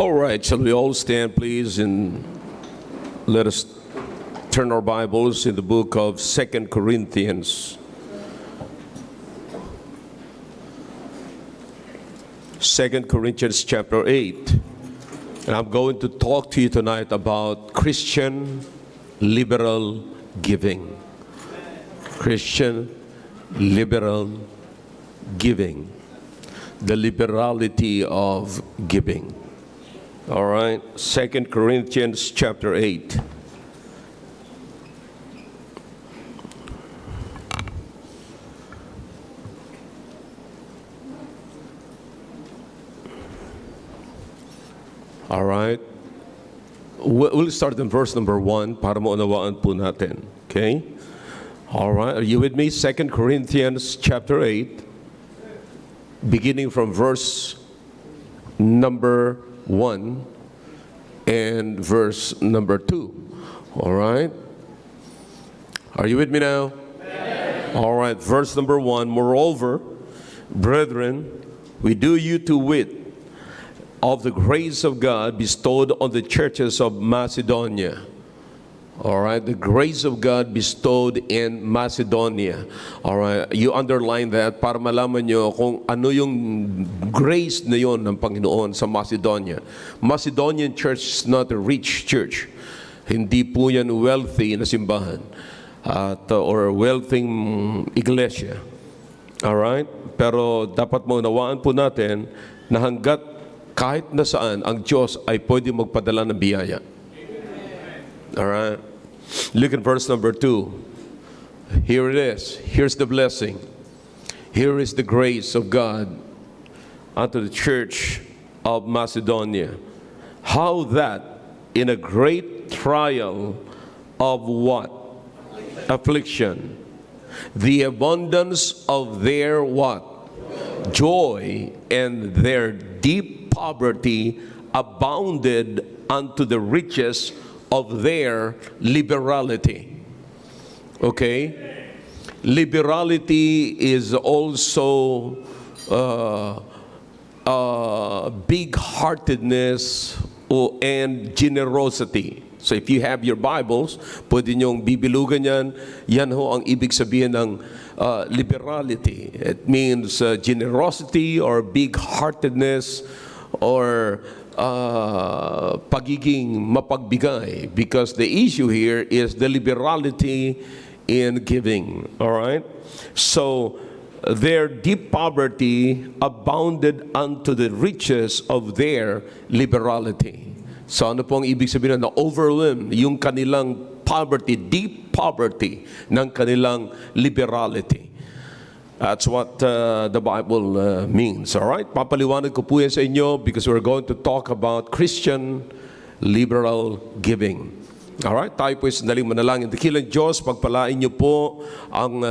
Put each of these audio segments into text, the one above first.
All right, shall we all stand, please, and let us turn our Bibles in the book of 2 Corinthians. 2 Corinthians chapter 8. And I'm going to talk to you tonight about Christian liberal giving. Christian liberal giving. The liberality of giving. All right, 2 Corinthians chapter 8. All right. We'll start in verse number 1 para maunawaan po natin. Okay? All right. Are you with me? 2 Corinthians chapter 8, beginning from verse number 1 and verse number 2. All right? Are you with me now? Yes. All right. Verse number 1. Moreover, brethren, we do you to wit of the grace of God bestowed on the churches of Macedonia. All right, the grace of God bestowed in Macedonia. All right, you underline that para malaman nyo kung ano yung grace na yon ng Panginoon sa Macedonia. Macedonian church is not a rich church. Hindi po yan wealthy na simbahan or wealthy iglesia. All right, pero dapat maunawaan po natin na hanggat kahit na saan ang Diyos ay pwede magpadala ng biyaya. All right. Look at verse number 2. Here it is. Here's the blessing. Here is the grace of God unto the church of Macedonia. How that in a great trial of what? Affliction. The abundance of their what? Joy and their deep poverty abounded unto the riches of their liberality. Okay? Liberality is also big-heartedness and generosity. So if you have your Bibles, pwede niyong bibilugan yan. Yan ho ang ibig sabihin ng liberality. It means generosity or big-heartedness or pagiging mapagbigay, because the issue here is the liberality in giving. All right? So their deep poverty abounded unto the riches of their liberality. So ano pong ibig sabihin na overwhelm yung kanilang poverty, deep poverty ng kanilang liberality. That's what the Bible means, all right? Papaliwanag ko po yan sa inyo because we're going to talk about Christian liberal giving. All right? Tayo po sandaling manalangin. Dakilang Diyos, pagpalain niyo po ang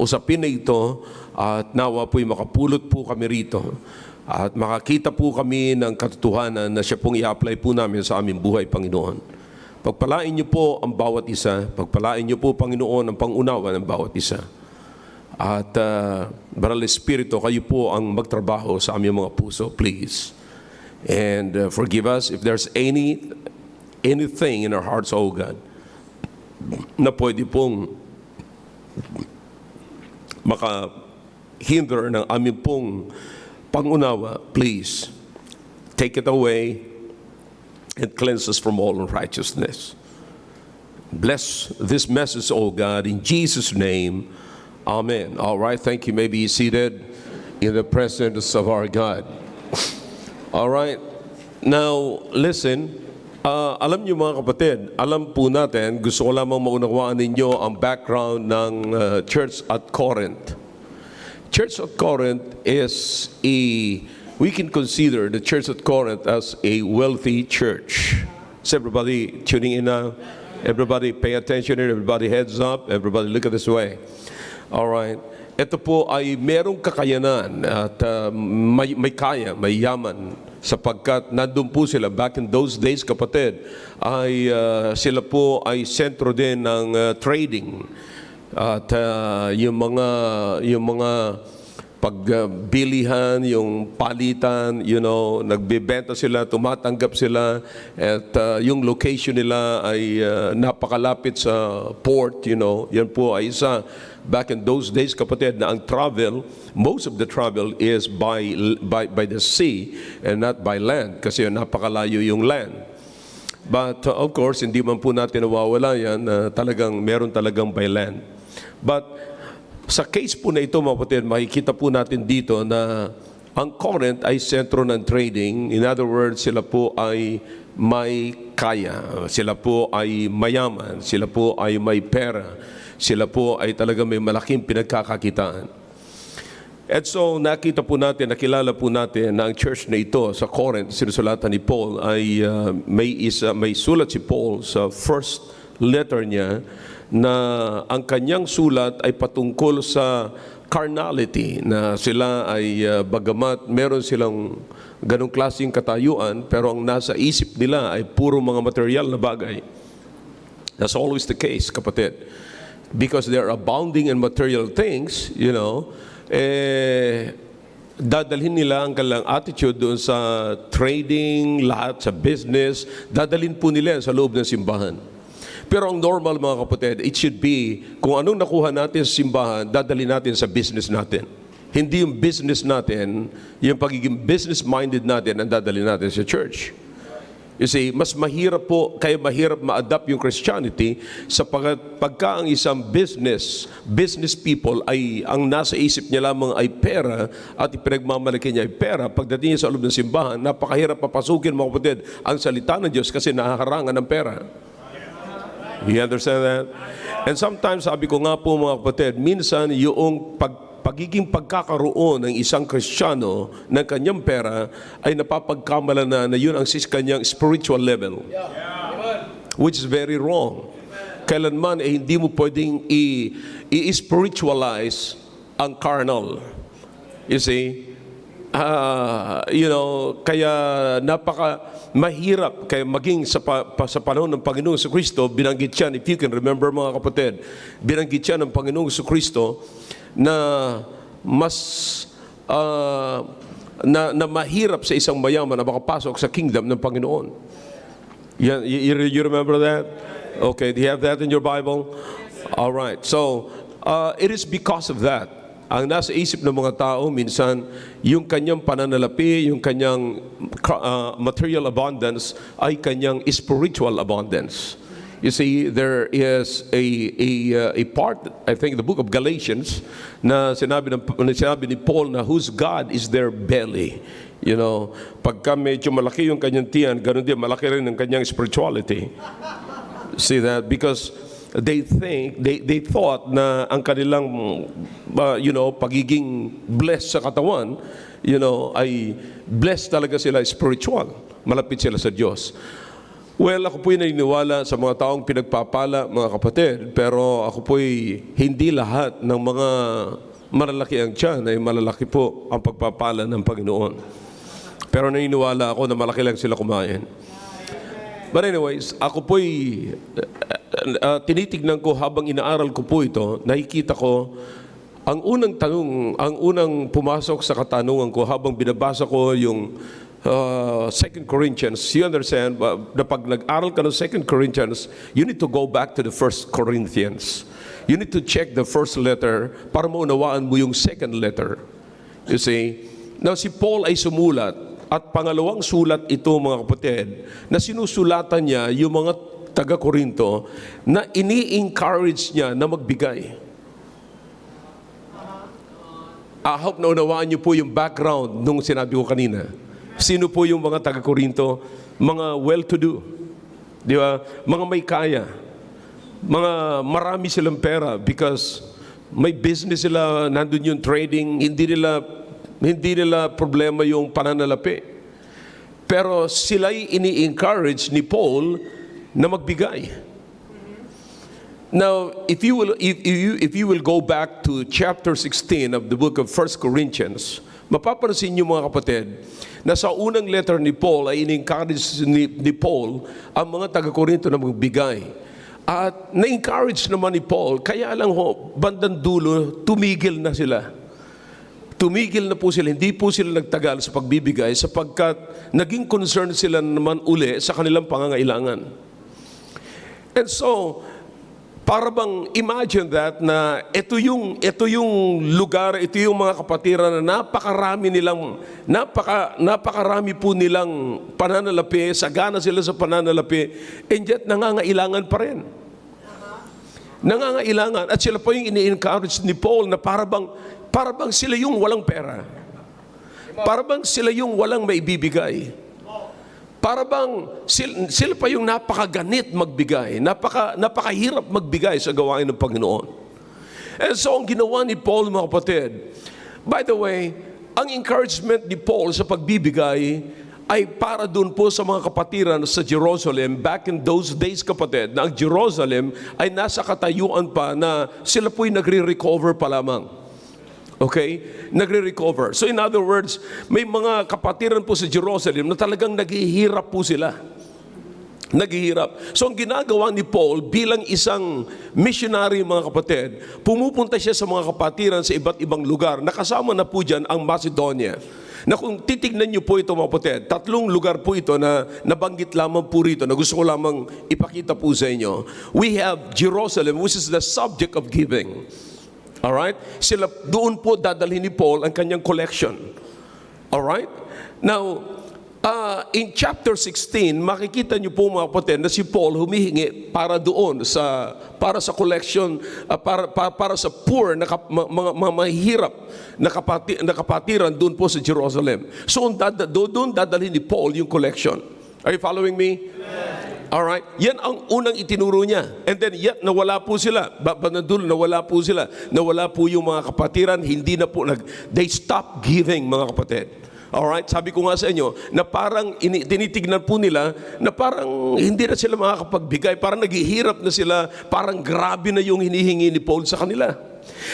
usapin na ito at nawa po'y makapulot po kami rito at makakita po kami ng katotohanan na siya pong i-apply po namin sa aming buhay, Panginoon. Pagpalain niyo po ang bawat isa. Pagpalain niyo po, Panginoon, ang pangunawa ng bawat isa. At Banal Espiritu, kayo po ang magtrabaho sa aming mga puso, please. And forgive us if there's anything in our hearts, oh God, na pwede pong makahinder ng aming pong pangunawa. Please, take it away and cleanse us from all unrighteousness. Bless this message, oh God, in Jesus' name. Amen. All right, thank you. You may be seated in the presence of our God. All right. Now, listen. Alam niyo mga kapatid, alam po natin, gusto ko lamang maunawaan ninyo ang background ng Church at Corinth. Church at Corinth is we can consider the Church at Corinth as a wealthy church. Is everybody tuning in now? Everybody pay attention here. Everybody heads up. Everybody look at this way. All right. Ito po ay merong kakayanan at may kaya, may yaman sapagkat nandun po sila. Back in those days, kapatid, ay sila po ay sentro din ng trading. At yung mga pagbilihan, yung palitan, nagbebenta sila, tumatanggap sila, at yung location nila ay napakalapit sa port, yan po ay isa. Back in those days, kapatid, na ang travel, most of the travel is by the sea and not by land, kasi napakalayo yung land. But of course, hindi man po natin nawawala yan, meron talagang by land. But sa case po na ito, mga kapatid, makikita po natin dito na ang Corinth ay sentro ng trading. In other words, sila po ay may kaya, sila po ay mayaman, sila po ay may pera, sila po ay talaga may malaking pinagkakakitaan. At so nakita po natin, nakilala po natin na ang church na ito sa Corinth, sinusulatan ni Paul, ay may sulat si Paul sa first letter niya, na ang kanyang sulat ay patungkol sa carnality, na sila ay bagamat meron silang ganong klaseng katayuan, pero ang nasa isip nila ay puro mga material na bagay. That's always the case, kapatid. Because they're abounding in material things, dadalhin nila ang kanilang attitude doon sa trading, lahat sa business, dadalhin po nila sa loob ng simbahan. Pero ang normal, mga kapatid, it should be, kung anong nakuha natin sa simbahan, dadalhin natin sa business natin. Hindi yung business natin, yung pagiging business-minded natin ang dadalhin natin sa church. You see, mas mahirap po, kaya mahirap ma-adapt yung Christianity sapagkat pagka ang isang business people ay, ang nasa isip niya lamang ay pera at ipinagmamalaki niya ay pera, pagdating niya sa loob ng simbahan, napakahirap papasukin, mga kapatid, ang salita ng Diyos kasi nahaharangan ng pera. You understand that? And sometimes, sabi ko nga po, mga kapatid, minsan yung pagiging pagkakaroon ng isang Kristiyano ng kanyang pera ay napapagkamalan na yun ang kanyang spiritual level. Which is very wrong. Kailanman hindi mo pwedeng i-spiritualize ang carnal. You see? Kaya mahirap kaya maging sa panahon ng Panginoong Jesucristo, binanggit yan, if you can remember, mga kapatid, binanggit yan ng Panginoong Jesucristo na mas na mahirap sa isang mayaman na makapasok sa kingdom ng Panginoon. You remember that? Okay, do you have that in your Bible? All right. So, it is because of that. Ang nasa isip ng mga tao, minsan, yung kanyang pananalapi, yung kanyang material abundance, ay kanyang spiritual abundance. You see, there is a part, I think, the book of Galatians, na sinabi ni Paul na whose God is their belly. Pagka medyo malaki yung kanyang tiyan, ganun din, malaki rin ang kanyang spirituality. See that? Because they thought na ang kanilang pagiging blessed sa katawan, ay blessed talaga sila spiritual. Malapit sila sa Diyos. Well, ako po'y naniniwala sa mga taong pinagpapala, mga kapatid, pero ako po'y hindi lahat ng mga malalaki ang tiyan ay malalaki po ang pagpapala ng Panginoon. Pero naniniwala ako na malaki lang sila kumain. But anyways, ako po'y tinitignan ko habang inaaral ko po ito, nakikita ko ang unang tanong, ang unang pumasok sa katanungan ko habang binabasa ko yung 2 Corinthians. You understand, na pag nag-aral ka ng 2 Corinthians, you need to go back to the 1 Corinthians. You need to check the first letter para maunawaan mo yung second letter. You see? Now, si Paul ay sumulat at pangalawang sulat ito, mga kapatid, na sinusulatan niya yung mga taga-Korinto na ini-encourage niya na magbigay. I hope na unawaan niyo po yung background nung sinabi ko kanina. Sino po yung mga taga-Korinto? Mga well-to-do. Di ba? Mga may kaya. Mga marami silang pera because may business sila, nandun yung trading, hindi nila problema yung pananalapi. Pero sila'y ini-encourage ni Paul na magbigay. Now, if you will go back to chapter 16 of the book of 1 Corinthians, mapapansin niyo, mga kapatid, na sa unang letter ni Paul ay in-encourage ni Paul ang mga taga-Korinto na magbigay. At na-encourage naman ni Paul, kaya lang bandang dulo, tumigil na sila. tumigil na po sila, hindi po sila nagtagal sa pagbibigay sapagkat naging concern sila naman uli sa kanilang pangangailangan. And so, para bang imagine that na ito yung lugar, ito yung mga kapatiran na napakarami po nilang pananalapi, sagana sila sa pananalapi, and yet nangangailangan pa rin. Nangangailangan. At sila po yung ini-encourage ni Paul na para bang sila yung walang pera. Para bang sila yung walang maibibigay. Para bang sila pa yung napakaganit magbigay. Napakahirap magbigay sa gawain ng Panginoon. And so ang ginawa ni Paul, mga kapatid, by the way, ang encouragement ni Paul sa pagbibigay ay para doon po sa mga kapatiran sa Jerusalem. Back in those days, kapatid, na ang Jerusalem ay nasa katayuan pa na sila po'y nagre-recover pa lamang. Okay? Nagre-recover. So in other words, may mga kapatiran po sa Jerusalem na talagang naghihirap po sila. Naghihirap. So ang ginagawa ni Paul bilang isang missionary, mga kapatid, pumupunta siya sa mga kapatiran sa iba't ibang lugar. Nakasama na po dyan ang Macedonia. Na kung titignan niyo po ito, mga kapatid, 3 lugar po ito na nabanggit lamang po rito na gusto ko lamang ipakita po sa inyo. We have Jerusalem, which is the subject of giving. Alright? Sila, doon po dadalhin ni Paul ang kanyang collection. Alright? Now, in chapter 16, makikita niyo po, mga kapatid, na si Paul humihingi para doon para sa collection, para sa poor na mga mahihirap na kapatiran doon po sa Jerusalem. So doon dadalhin ni Paul yung collection. Are you following me? Yes. Alright? Yan ang unang itinuro niya. And then nawala po sila. Nawala po sila. Nawala po yung mga kapatiran. Hindi na po they stopped giving, mga kapatid. Alright? Sabi ko nga sa inyo, na parang tinitignan po nila na parang hindi na sila makakapagbigay. Parang naghihirap na sila. Parang grabe na yung hinihingi ni Paul sa kanila.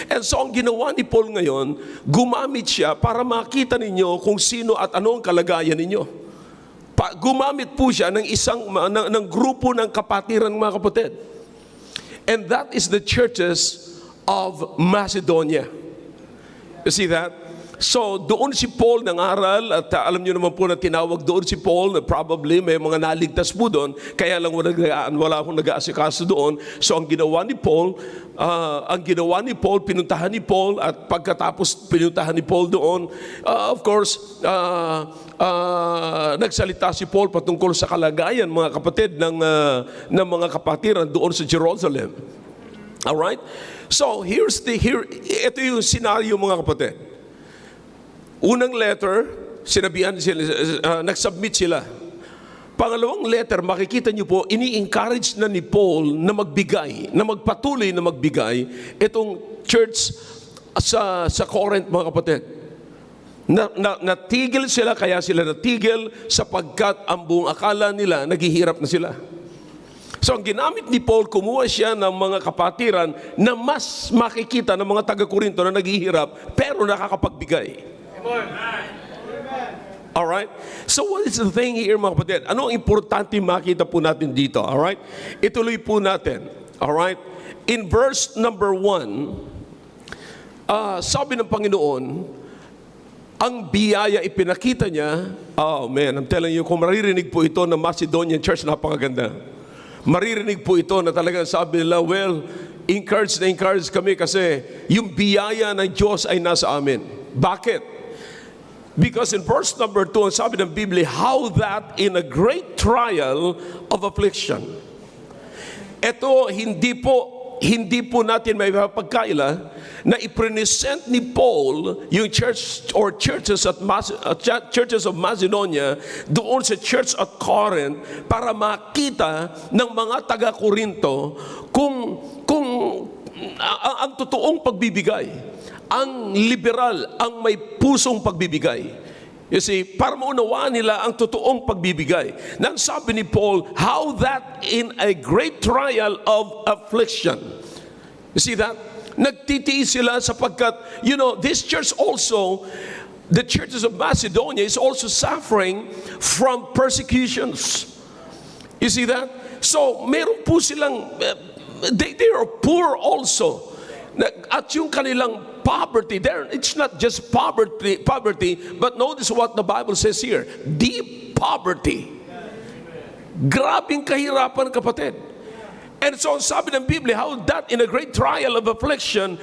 And so ang ginawa ni Paul ngayon, gumamit siya para makita ninyo kung sino at ano ang kalagayan ninyo. Gumamit po siya ng grupo ng kapatiran, mga kapatid. And that is the churches of Macedonia. You see that? So, doon si Paul nangaral at alam niyo naman po na tinawag doon si Paul na probably may mga naligtas po doon, kaya lang wala akong nag-aasikaso doon. So, ang ginawa ni Paul, pinuntahan ni Paul at pagkatapos pinuntahan ni Paul doon, of course, nagsalita si Paul patungkol sa kalagayan, mga kapatid, ng mga kapatiran doon sa Jerusalem. Alright? So, ito yung scenario, mga kapatid. Unang letter, sinabihan sila, nag-submit sila. Pangalawang letter, makikita niyo po, ini-encourage na ni Paul na magbigay, na magpatuloy na magbigay itong church sa Corinth, mga kapatid. Natigil sila, kaya sila natigil sapagkat ang buong akala nila, naghihirap na sila. So ang ginamit ni Paul, kumuha siya ng mga kapatiran na mas makikita ng mga taga-Korinto na naghihirap pero nakakapagbigay. Alright? So what is the thing here, mga kapatid? Ano ang importante makita po natin dito? Alright? Ituloy po natin. Alright? In verse number 1, sabi ng Panginoon, ang biyaya ipinakita niya. Oh man, I'm telling you, kung maririnig po ito ng Macedonian Church, napakaganda. Maririnig po ito na talagang sabi nila, well, encourage kami kasi yung biyaya ng Diyos ay nasa amin. Bakit? Because in verse number 2, sabi ng Biblia, how that in a great trial of affliction. Ito, hindi po natin may mapagkaila na ipresent ni Paul yung church or churches of Macedonia doon sa church at Corinth para makita ng mga taga-Korinto kung ang totoong pagbibigay, ang liberal, ang may pusong pagbibigay. You see, para maunawaan nila ang totoong pagbibigay. Nang sabi ni Paul, how that in a great trial of affliction. You see that? Nagtitiis sila sapagkat, this church also, the churches of Macedonia is also suffering from persecutions. You see that? So, meron po silang, they are poor also. At yung kanilang poverty. It's not just poverty, but notice what the Bible says here. Deep poverty. Grabing kahirapan, kapatid. And so sabi ng Biblia, how that in a great trial of affliction,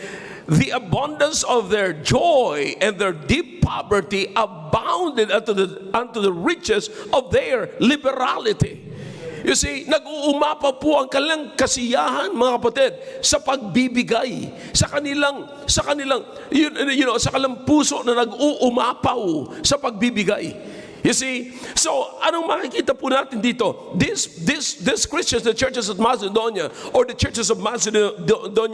the abundance of their joy and their deep poverty abounded unto the riches of their liberality. You see, nag-uumapa po ang kanilang kasiyahan, mga kapatid, sa pagbibigay, sa kanilang sa kanilang puso na nag-uumapaw sa pagbibigay. You see, so anong makikita po natin dito? This Christians, the churches of Macedonia, or the churches of Macedonia,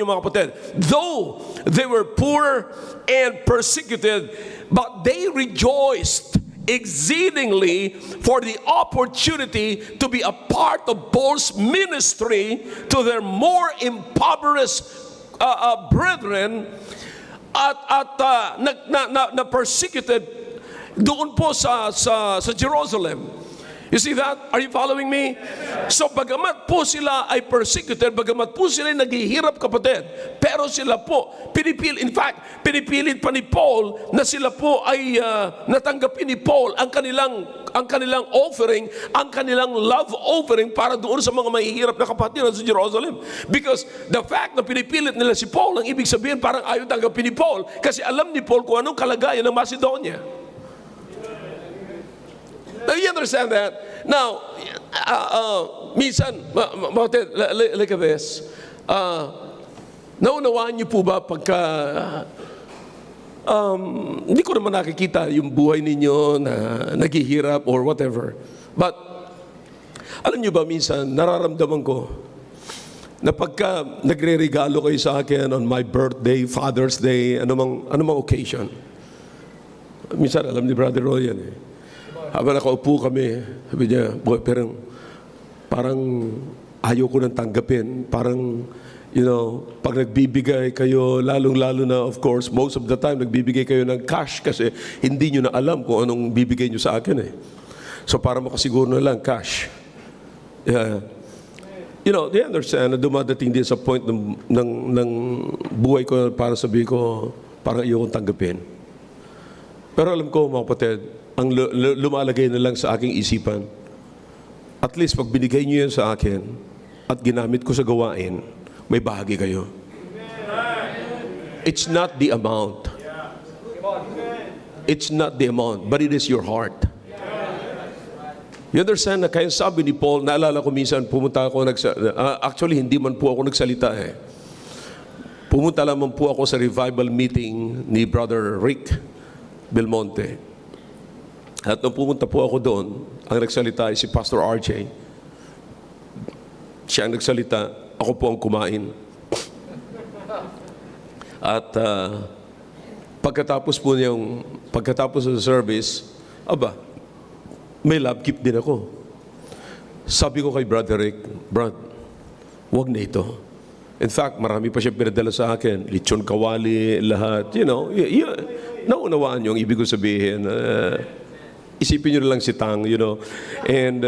mga kapatid, though they were poor and persecuted, but they rejoiced exceedingly for the opportunity to be a part of Paul's ministry to their more impoverished brethren at na persecuted doon po sa Jerusalem. You see that? Are you following me? So bagamat po sila ay persecuted, bagamat po sila ay naghihirap, kapatid, pero sila po, pinipilit pa ni Paul na sila po ay natanggapin ni Paul ang kanilang offering, ang kanilang love offering para doon sa mga mahihirap na kapatid sa Jerusalem. Because the fact na pinipilit nila si Paul, ang ibig sabihin parang ayaw tanggapin ni Paul kasi alam ni Paul kung anong kalagayan ng Macedonia. Now, you understand that? Now, minsan, look at this. Naunawaan niyo po ba pagka, hindi ko naman nakikita yung buhay ninyo na naghihirap or whatever. But, alam niyo ba minsan, nararamdaman ko na pagka nagre-regalo kayo sa akin on my birthday, Father's Day, anumang occasion. Minsan, alam ni Brother Roy yan eh. Habang nakaupo kami, sabi niya, boy, parang ayaw ko nang tanggapin. Parang, pag nagbibigay kayo, lalong-lalo na, of course, most of the time, nagbibigay kayo ng cash kasi hindi nyo na alam kung anong bibigay nyo sa akin eh. So, para makasiguro na lang, cash. Yeah. They understand na dumadating din sa point ng buhay ko para sabihin ko, parang ayaw kong tanggapin. Pero alam ko, mga kapatid, ang lumalagay na lang sa aking isipan, at least pag binigay niyo yan sa akin at ginamit ko sa gawain, may bahagi kayo. It's not the amount. It's not the amount, but it is your heart. You understand na kaya sabi ni Paul, naalala ko minsan, pumunta ako, actually hindi man po ako nagsalita eh. Pumunta lamang po ako sa revival meeting ni Brother Rick Belmonte. At nung pumunta po ako doon, ang nagsalita ay si Pastor RJ. Siya ang nagsalita, ako po ang kumain. At pagkatapos ng service, may love gift din ako. Sabi ko kay Brother Rick, Brad, wag na ito. In fact, marami pa siya pinadala sa akin. Lechon kawali, lahat. Naunawaan niyo ang ibig ko sabihin. Isipin nyo lang si Tang, and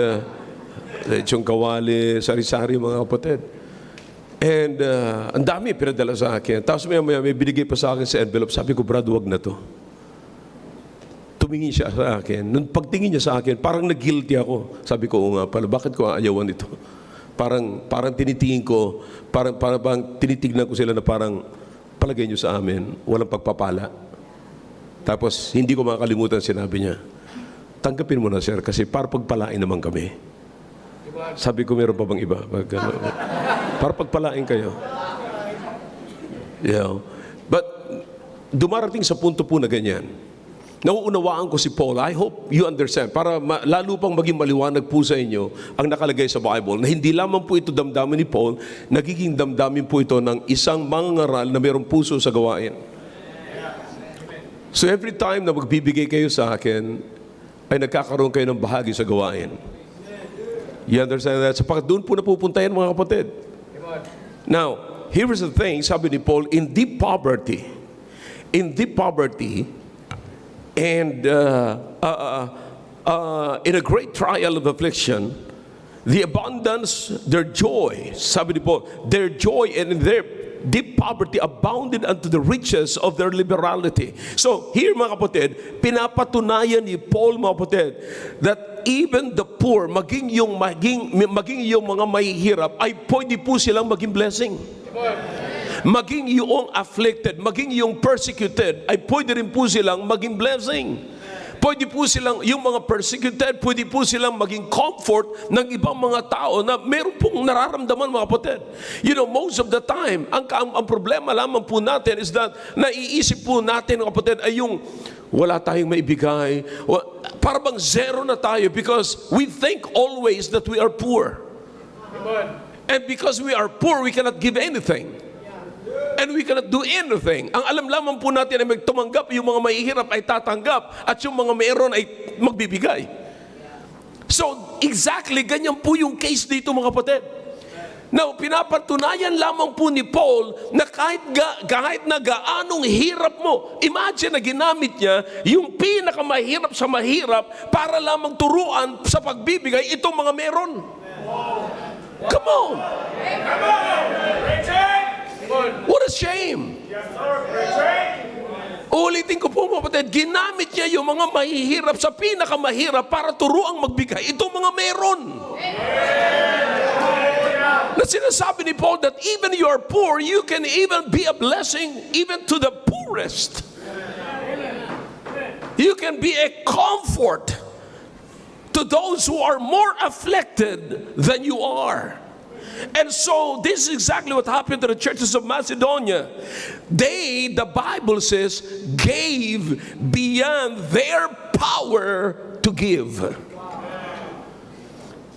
lechon kawali, sari-sari, mga kapatid. And ang dami pinadala sa akin. Tapos maya may binigay pa sa akin sa envelope. Sabi ko, Brad, wag na to. Tumingin siya sa akin. Nung pagtingin niya sa akin, parang nag-guilty ako. Sabi ko, nga pala, bakit ko aayawan ito? Parang tinitingin ko, parang tinitignan ko sila na parang palagay niyo sa amin, walang pagpapala. Tapos hindi ko makakalimutan sinabi niya, tanggapin mo na, sir, kasi para pagpalain naman kami. Sabi ko, meron pa bang iba? Para pagpalain kayo. But dumarating sa punto po na ganyan. Nauunawaan ko si Paul. I hope you understand. Para lalo pang maging maliwanag po sa inyo ang nakalagay sa Bible na hindi lamang po ito damdamin ni Paul, nagiging damdamin po ito ng isang mangangaral na mayroong puso sa gawain. So every time na magbibigay kayo sa akin, ay nagkakaroon kayo ng bahagi sa gawain. You understand that? Sapagkat doon po napupunta yan, mga kapatid. Now, here's the thing, sabi ni Paul, in deep poverty, and in a great trial of affliction, the abundance, their joy, sabi ni Paul, their joy and deep poverty abounded unto the riches of their liberality. So, here mga kapatid, pinapatunayan ni Paul mga kapatid, that even the poor, maging yung mga mahihirap, ay pwede po silang maging blessing. Maging yung afflicted, maging yung persecuted, ay pwede rin po silang maging blessing. Pwede po silang, yung mga persecuted, pwede po silang maging comfort ng ibang mga tao na meron pong nararamdaman mga kapatid. You know, most of the time, ang problema lamang po natin is that naiisip po natin mga kapatid ay yung wala tayong maibigay. Para bang zero na tayo because we think always that we are poor. And because we are poor, we cannot give anything. And we cannot do anything. Ang alam lamang po natin ay magtumanggap, yung mga mahihirap ay tatanggap, at yung mga mayroon ay magbibigay. So, exactly, ganyan po yung case dito mga kapatid. Now, pinapatunayan lamang po ni Paul na kahit na gaanong hirap mo, imagine na ginamit niya yung pinakamahirap sa mahirap para lamang turuan sa pagbibigay itong mga meron. Come on! What a shame! Ulitin ko po mga kapatid, ginamit niya yung mga mahihirap sa pinakamahirap para turuang magbigay itong mga meron. Na sinasabi ni Paul that even you are poor, you can even be a blessing even to the poorest. You can be a comfort to those who are more afflicted than you are. And so this is exactly what happened to the churches of Macedonia. They, the Bible says, gave beyond their power to give.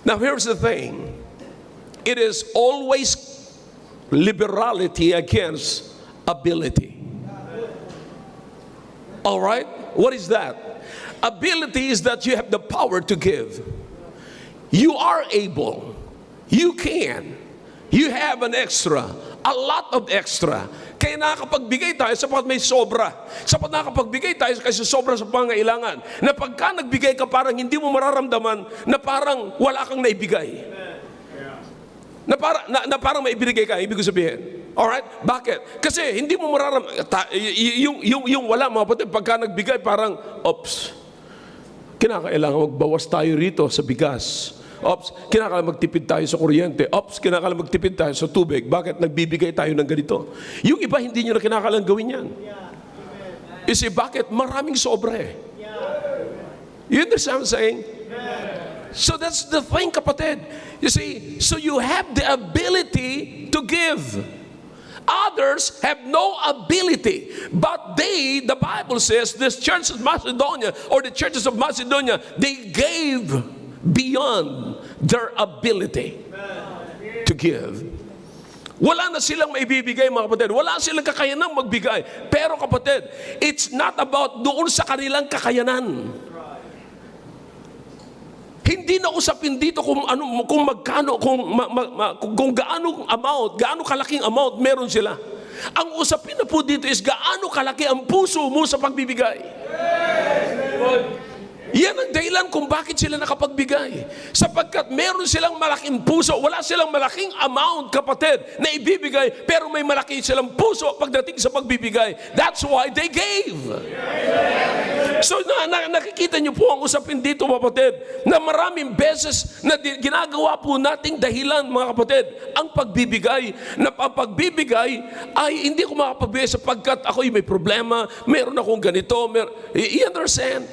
Now here's the thing. It is always liberality against ability. All right? What is that? Ability is that you have the power to give. You are able. You can. You have an extra. A lot of extra. Kaya nakakapagbigay tayo sapat may sobra. Sapat nakakapagbigay tayo kasi sobra sa pangailangan. Na pagka nagbigay ka parang hindi mo mararamdaman na parang wala kang naibigay. Na parang may ibinigay ka, ibig ko sabihin. Alright? Bakit? Kasi hindi mo mararamdaman. Yung wala mga kapatid, pagka nagbigay parang, oops, kinakailangan magbawas tayo rito sa bigas. Ops, kinakailangan magtipid tayo sa kuryente. Ops, kinakailangan magtipid tayo sa tubig. Bakit? Nagbibigay tayo ng ganito. Yung iba, hindi nyo na kinakailangan gawin yan. You see, bakit? Maraming sobra eh. You understand what I'm saying? So that's the thing, kapatid. You see, so you have the ability to give. Others have no ability. But they, the Bible says, this church of Macedonia, or the churches of Macedonia, they gave beyond their ability to give. Wala na silang maibibigay mga kapatid. Wala silang kakayanang magbigay. Pero kapatid, it's not about doon sa kanilang kakayanan. Hindi na usapin dito kung magkano, kung gaano amount, gaano kalaking amount meron sila. Ang usapin na po dito is gaano kalaki ang puso mo sa pagbibigay. Yan ang dahilan kung bakit sila nakapagbigay. Sapagkat meron silang malaking puso, wala silang malaking amount, kapatid, na ibibigay, pero may malaki silang puso pagdating sa pagbibigay. That's why they gave. So nakikita niyo po ang usapin dito, kapatid, na maraming beses na ginagawa po nating dahilan, mga kapatid, ang pagbibigay, na ang pagbibigay ay hindi ko makapagbigay sapagkat ako'y may problema, meron akong ganito, you understand?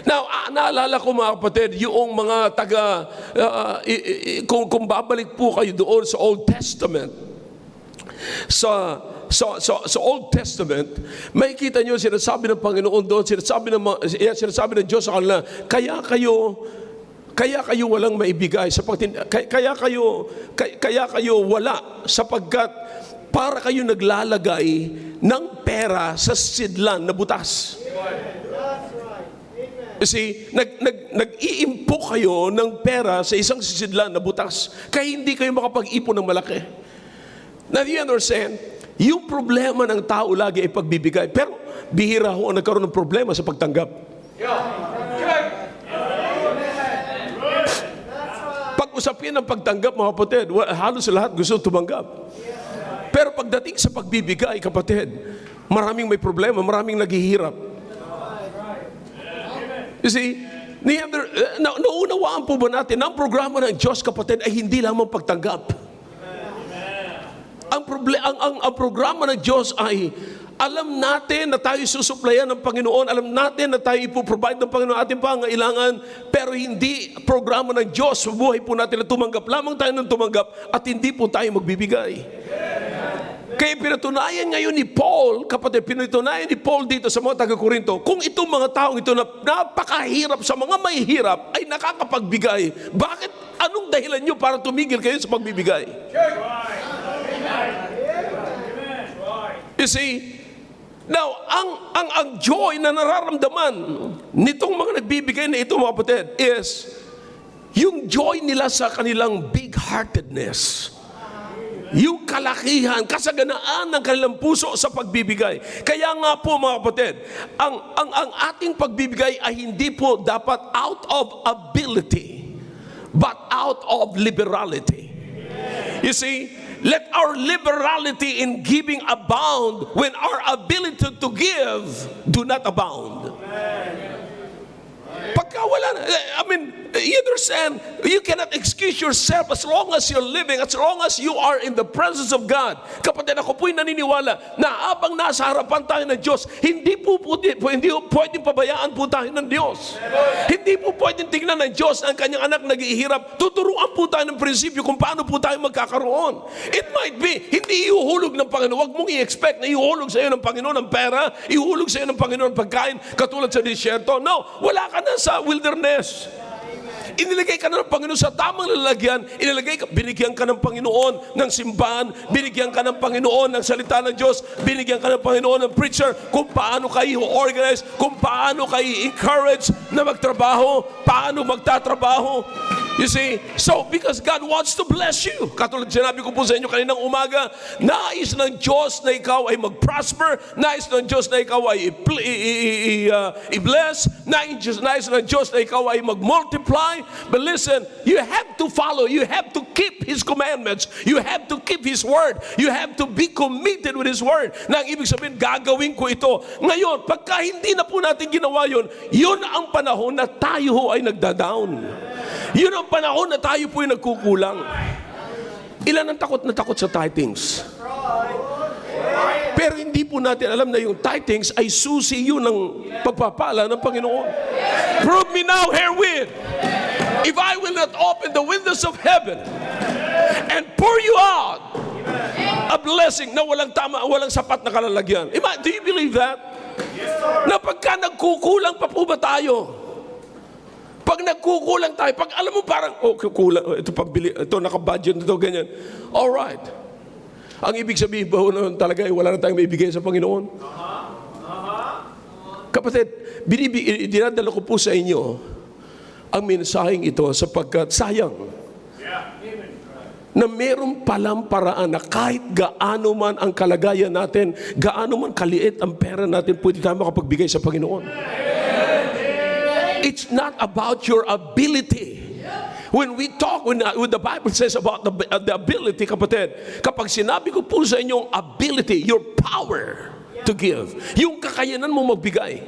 Now, naalala ko mga kapatid, yung mga kung babalik po kayo doon sa Old Testament, sa Old Testament, makikita nyo sinasabi ng Panginoon doon, sinasabi ng Diyos sa kanila, kaya kayo walang maibigay, kaya kayo wala, sapagkat para kayo naglalagay ng pera sa sidlan na butas. Kasi nag-iimpok kayo ng pera sa isang sisidlan na butas, kaya hindi kayo makapag-ipon ng malaki. Now, do you understand? Yung problema ng tao lagi ay pagbibigay, pero bihira ho ang nagkaroon ng problema sa pagtanggap. Pag-usapin ng pagtanggap, mga kapatid, halos lahat gusto tumanggap. Pero pagdating sa pagbibigay, kapatid, maraming may problema, maraming naghihirap. You see, naunawaan po ba natin, ang programa ng Diyos, kapatid, ay hindi lamang pagtanggap. Ang programa ng Diyos ay, alam natin na tayo susuplayan ng Panginoon, alam natin na tayo ipoprovide ng Panginoon ating pangangailangan, pero hindi programa ng Diyos sa buhay po natin na tumanggap lamang tayo ng tumanggap at hindi po tayo magbibigay. Kaya pinatunayan ngayon ni Paul, kapatid, pinatunayan ni Paul dito sa mga taga-Korinto, kung itong mga taong ito na napakahirap sa mga may hirap ay nakakapagbigay, bakit anong dahilan nyo para tumigil kayo sa pagbibigay? You see, now, ang joy na nararamdaman nitong mga nagbibigay na ito, mga kapatid, is yung joy nila sa kanilang big-heartedness. Yung kalakihan, kasaganaan ng kanilang puso sa pagbibigay. Kaya nga po, mga kapatid, ang ating pagbibigay ay hindi po dapat out of ability, but out of liberality. You see, let our liberality in giving abound when our ability to give do not abound. Pagka wala na, I mean, you understand, you cannot excuse yourself as long as you're living, as long as you are in the presence of God. Kapatid, ako po'y naniniwala na habang nasa harapan tayo ng Diyos, hindi pwedeng pabayaan po tayo ng Diyos. Hindi po pwedeng tingnan ng Diyos ang kanyang anak naghihirap. Tuturuan po tayo ng prinsipyo kung paano po tayo magkakaroon. It might be, hindi ihuhulog ng Panginoon. Huwag mong i-expect na ihuhulog sa iyo ng Panginoon ang pera, ihuhulog sa iyo ng Panginoon ang pagkain, katulad sa disyerto. No, wala ka na sa wilderness. Inilagay ka na ng Panginoon sa tamang lalagyan, binigyan ka ng Panginoon ng simbahan, binigyan ka ng Panginoon ng salita ng Diyos, binigyan ka ng Panginoon ng preacher, kung paano kayo organize, kung paano kayo encourage na magtrabaho, paano magtatrabaho. You see, so because God wants to bless you. Katulad sinabi ko po sa inyo kaninang umaga, nais ng Diyos na ikaw ay mag-prosper, nais ng Diyos na ikaw ay i-bless, nais ng Diyos na ikaw ay mag-multiply. But listen, you have to follow, you have to keep His commandments, you have to keep His word, you have to be committed with His word. Na ang ibig sabihin, gagawin ko ito. Ngayon, pagka hindi na po natin ginawa yun, yun ang panahon na tayo ho ay nagda-down. Yun ang panahon na tayo po'y nagkukulang. Ilan ang takot na takot sa tithings? Pero hindi po natin alam na yung tithings ay susi yun ng pagpapala ng Panginoon. Prove me now herewith, if I will not open the windows of heaven and pour you out a blessing na walang sapat na kalalagyan. Do you believe that? Na pagka nagkukulang pa po ba tayo? Pag nagkukulang tayo, pag alam mo parang, kukulang, ito pagbili, ito nakabudget nito, ganyan. Alright. Ang ibig sabihin ba naman talaga ay wala na tayong maibigay sa Panginoon? Kapatid, dinadala ko po sa inyo ang mensaheng ito sapagkat sayang na meron palang paraan na kahit gaano man ang kalagayan natin, gaano man kaliit ang pera natin, pwede tayo makapagbigay sa Panginoon. It's not about your ability. When we talk, when the Bible says about the ability, kapatid, kapag sinabi ko po sa inyong ability, your power to give, yung kakayanan mo magbigay.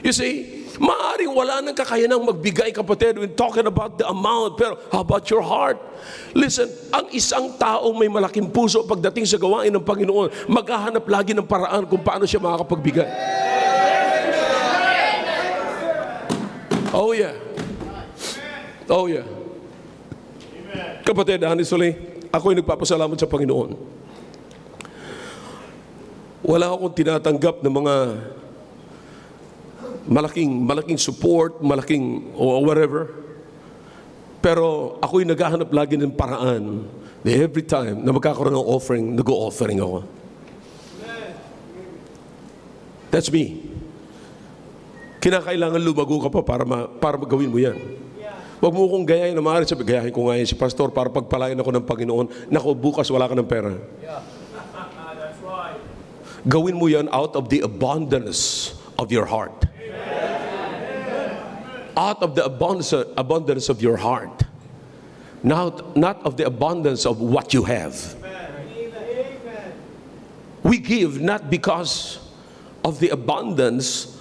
You see, maaaring wala ng kakayanang magbigay, kapatid, when talking about the amount, pero how about your heart? Listen, ang isang taong may malaking puso pagdating sa gawain ng Panginoon, maghahanap lagi ng paraan kung paano siya makakapagbigay. Oh yeah. Oh yeah. Kapatid, honestly, ako'y nagpapasalamat sa Panginoon. Wala akong tinatanggap ng mga malaking support, malaking whatever. Pero ako'y naghahanap lagi ng paraan na every time na magkakaroon ng offering, nag-o-offering ako. That's me. Kinakailangan lumago ka pa para magawin mo yan. Huwag mo kong gayahin na maaari sabi, gayahin ko nga yan si Pastor para pagpalain ako ng Panginoon. Naku, bukas wala ka ng pera. That's right. Gawin mo yan out of the abundance of your heart. Out of the abundance of your heart. Not of the abundance of what you have. We give not because of the abundance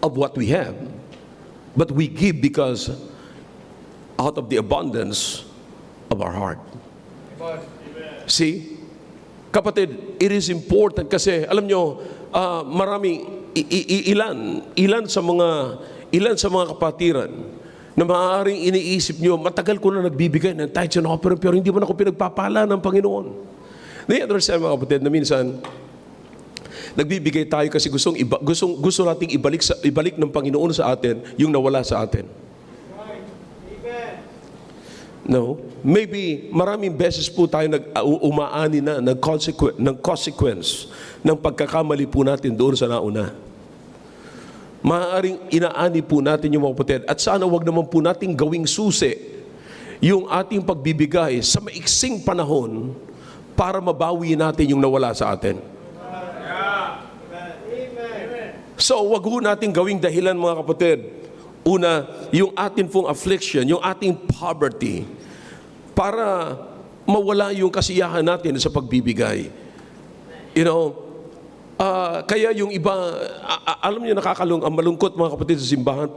of what we have, but we give because out of the abundance of our heart. See? Kapatid, it is important kasi alam nyo, maraming ilan sa mga kapatiran na maaaring iniisip nyo, matagal ko na nagbibigay ng tithes and offering pero hindi man ako pinagpapala ng Panginoon. Do you understand, mga kapatid, na minsan nagbibigay tayo kasi gusto nating ibalik ng Panginoon sa atin yung nawala sa atin. No, maybe maraming beses po tayo umaani na ng consequence ng pagkakamali po natin doon sa nauna. Maaaring inaani po natin yung mga kapatid at sana wag naman po nating gawing susi yung ating pagbibigay sa maiksing panahon para mabawi natin yung nawala sa atin. So wag ho nating gawing dahilan, mga kapatid. Una, yung ating pong affliction, yung ating poverty, para mawala yung kasiyahan natin sa pagbibigay. You know, kaya yung iba, alam niyo malungkot, mga kapatid, sa simbahan,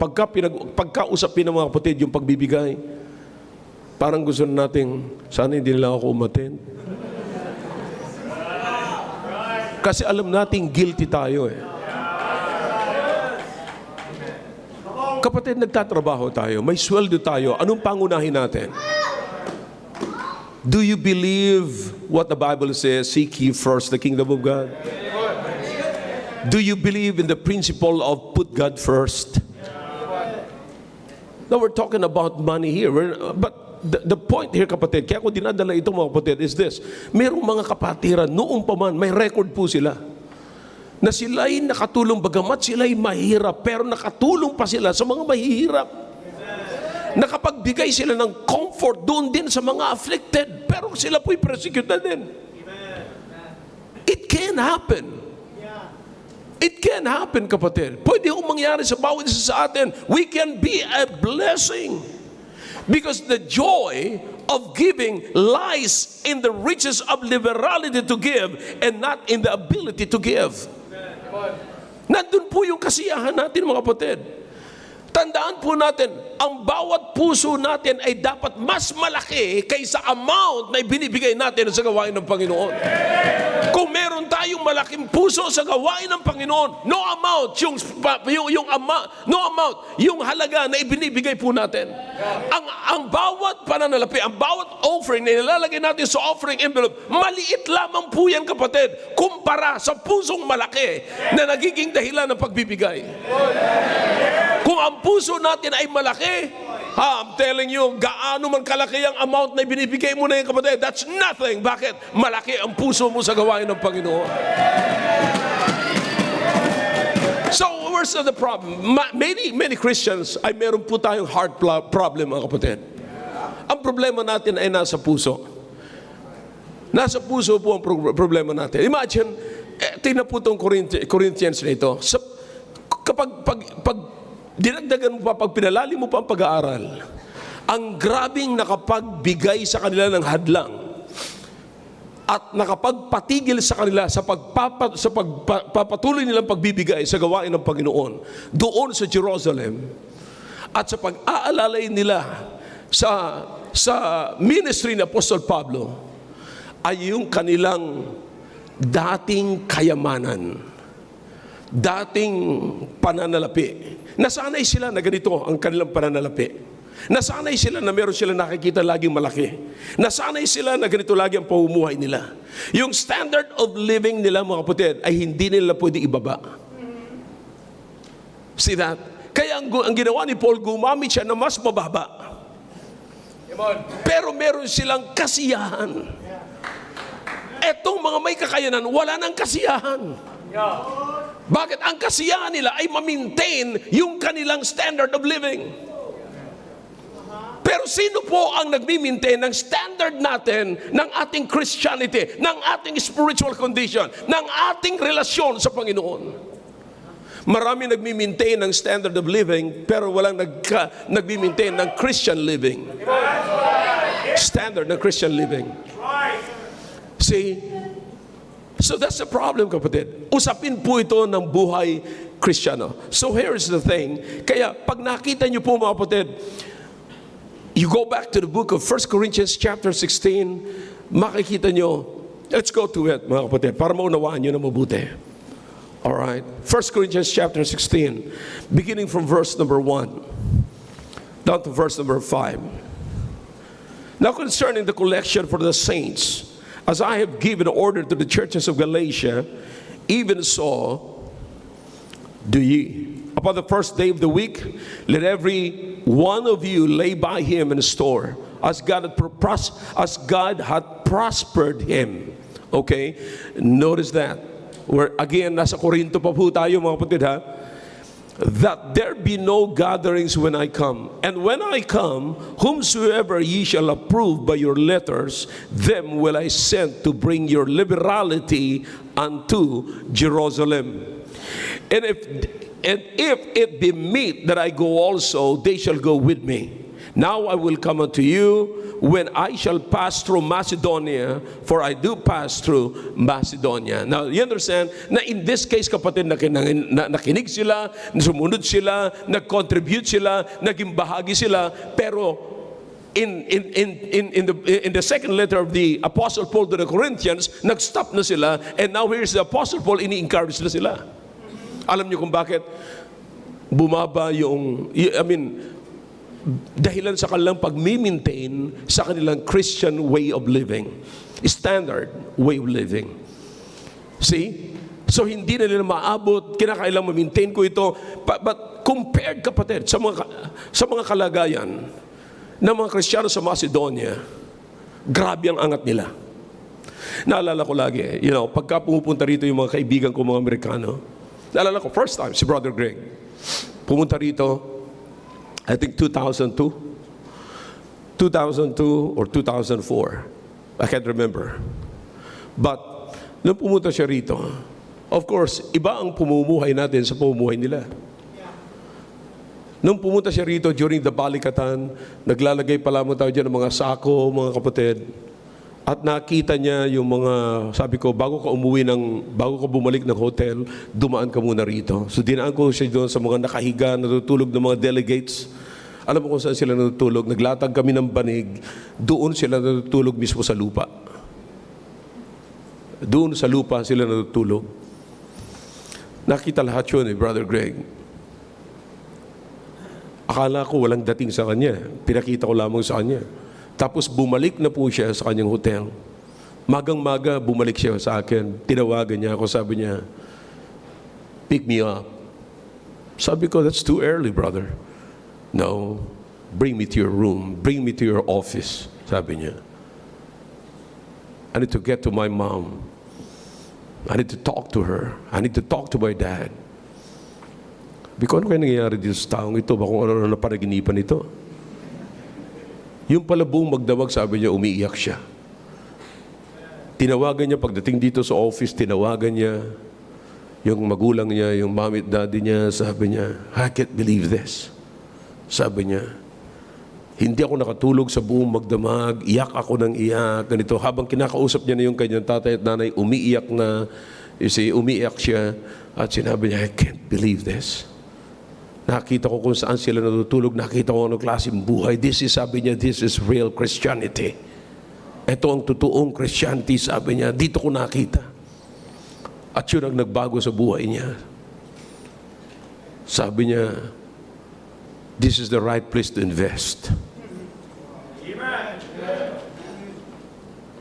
pagkausapin ng mga kapatid yung pagbibigay, parang gusto na natin, sana hindi nila ako umattend. Kasi alam natin guilty tayo eh. Kapatid, nagtatrabaho tayo, may sweldo tayo, anong pangunahin natin? Do you believe what the Bible says, seek ye first the kingdom of God? Do you believe in the principle of put God first? Now we're talking about money here, but the point here, kapatid, kaya ko dinadala ito, mga kapatid, is this. Merong mga kapatiran, noong pa man, may record po sila na sila'y nakatulong, bagamat sila'y mahirap, pero nakatulong pa sila sa mga mahihirap. Nakapagbigay sila ng comfort doon din sa mga afflicted, pero sila po'y persecuted din. It can happen. It can happen, kapatid. Pwede kong mangyari sa bawat isa sa atin. We can be a blessing. Because the joy of giving lies in the riches of liberality to give and not in the ability to give. Nandun po yung kasiyahan natin, mga kapatid. Tandaan po natin, ang bawat puso natin ay dapat mas malaki kaysa amount na ibinibigay natin sa gawain ng Panginoon. Kung meron tayong malaking puso sa gawain ng Panginoon, no amount yung halaga na ibinibigay po natin. Ang bawat pananalapi, ang bawat offering na nilalagay natin sa offering envelope, maliit lamang po yan, kapatid, kumpara sa pusong malaki na nagiging dahilan ng pagbibigay. Kung ang puso natin ay malaki, I'm telling you, gaano man kalaki ang amount na binibigay mo na yung, kapatid, that's nothing. Bakit? Malaki ang puso mo sa gawain ng Panginoon. So, where's the problem? Many Christians ay meron po tayong heart problem, mga kapatid. Ang problema natin ay nasa puso. Nasa puso po ang problema natin. Imagine, tingnan po itong Corinthians na ito. Kapag dinagdagan mo pa, pag pinalalim mo pa ang pag-aaral, ang grabing nakapagbigay sa kanila ng hadlang at nakapagpatigil sa kanila sa pagpapatuloy nilang pagbibigay sa gawain ng Panginoon doon sa Jerusalem at sa pag-aalalay nila sa ministry ni Apostol Pablo ay yung kanilang dating kayamanan, dating pananalapi. Nasanay sila na ganito ang kanilang pananalapi. Nasanay sila na meron sila nakikita laging malaki. Nasanay sila na ganito lagi ang pamumuhay nila. Yung standard of living nila, mga kapatid, ay hindi nila pwede ibaba. See that? Kaya ang ginawa ni Paul, gumamit siya na mas mababa. Pero meron silang kasiyahan. Etong mga may kakayanan, wala nang kasiyahan. Bakit? Ang kasiyahan nila ay ma-maintain yung kanilang standard of living. Pero sino po ang nagmi-maintain ng standard natin ng ating Christianity, ng ating spiritual condition, ng ating relasyon sa Panginoon? Marami nagmi-maintain ng standard of living, pero walang nagmi-maintain ng Christian living. Standard ng Christian living. See, So that's the problem, kapatid. Usapin po ito ng buhay Kristiyano. So here's the thing. Kaya pag nakita niyo po mga kapatid, you go back to the book of 1 Corinthians chapter 16, makikita niyo, let's go to it mga kapatid, para maunawaan niyo na mabuti. Alright, 1 Corinthians chapter 16, beginning from verse number 1, down to verse number 5. Now concerning the collection for the saints, as I have given order to the churches of Galatia, even so do ye. Upon the first day of the week, let every one of you lay by him in a store, as God hath prospered him. Okay? Notice that. We're, again, nasa Korinto pa po tayo mga kapatid ha. That there be no gatherings when I come. And when I come, whomsoever ye shall approve by your letters, them will I send to bring your liberality unto Jerusalem. And if it be meet that I go also, they shall go with me. Now I will come unto you when I shall pass through Macedonia, for I do pass through Macedonia. Now, you understand na in this case, kapatid, nakinig sila, sumunod sila, nag-contribute sila, naging bahagi sila, pero in the second letter of the Apostle Paul to the Corinthians, nag-stop na sila, and now here's the Apostle Paul, ini-encourage na sila. Alam niyo kung bakit? Bumaba yung, dahilan sa kanilang pag-maintain sa kanilang Christian way of living. Standard way of living. See? So hindi na nila maabot, kinakailang ma-maintain ko ito. But compared, kapatid, sa mga kalagayan ng mga Kristiyano sa Macedonia, grabe ang angat nila. Naalala ko lagi, pagka pumupunta rito yung mga kaibigan ko, mga Amerikano, naalala ko, first time, si Brother Greg, pumunta rito, I think 2002 or 2004. I can't remember. But, nung pumunta siya rito, of course, iba ang pumumuhay natin sa pumumuhay nila. Nung pumunta siya rito during the balikatan, naglalagay pa lamang tayo dyan ng mga sako, mga kapatid. At nakita niya yung mga, sabi ko, bago ka bumalik ng hotel, dumaan ka muna rito. So dinaan ko siya doon sa mga nakahiga, natutulog ng mga delegates. Alam mo kung saan sila natutulog? Naglatag kami ng banig, doon sila natutulog mismo sa lupa. Doon sa lupa sila natutulog. Nakita lahat yun Brother Greg. Akala ko walang dating sa kanya. Pinakita ko lamang sa kanya. Tapos bumalik na po siya sa kanyang hotel. Magang-maga, bumalik siya sa akin. Tinawagan niya ako, sabi niya, pick me up. Sabi ko, that's too early, brother. No, bring me to your room. Bring me to your office, sabi niya. I need to get to my mom. I need to talk to her. I need to talk to my dad. Biko, ano kaya nangyayari dito sa taong ito? Ba kung ano na panaginipan ito? Yung pala buong magdamag, sabi niya, umiiyak siya. Tinawagan niya, pagdating dito sa office, tinawagan niya yung magulang niya, yung mommy at daddy niya, sabi niya, I can't believe this. Sabi niya, hindi ako nakatulog sa buong magdamag, iyak ako ng iyak, ganito. Habang kinakausap niya na yung kanyang tatay at nanay, umiiyak siya, at sinabi niya, I can't believe this. Nakita ko kung saan sila natutulog, nakita ko anong klaseng buhay. Sabi niya, this is real Christianity. Ito ang totoong Christianity, sabi niya, dito ko nakita. At yun ang nagbago sa buhay niya. Sabi niya, this is the right place to invest.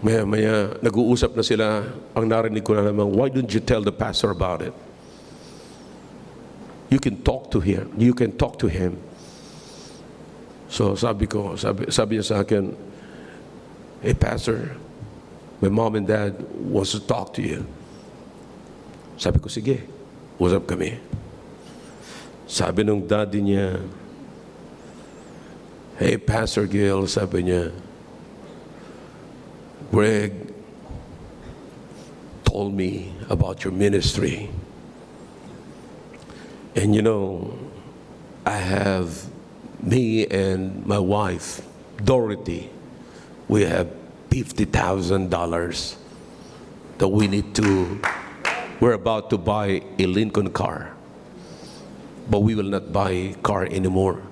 Maya-maya, nag-uusap na sila, ang narinig ko na naman, why don't you tell the pastor about it? You can talk to him. You can talk to him. So sabi niya sa akin, hey pastor, my mom and dad wants to talk to you. Sabi ko, sige, usap kami. Sabi nung daddy niya, hey Pastor Gil, sabi niya, Greg told me about your ministry. And I have me and my wife, Dorothy, we have $50,000 that we're about to buy a Lincoln car. But we will not buy car anymore.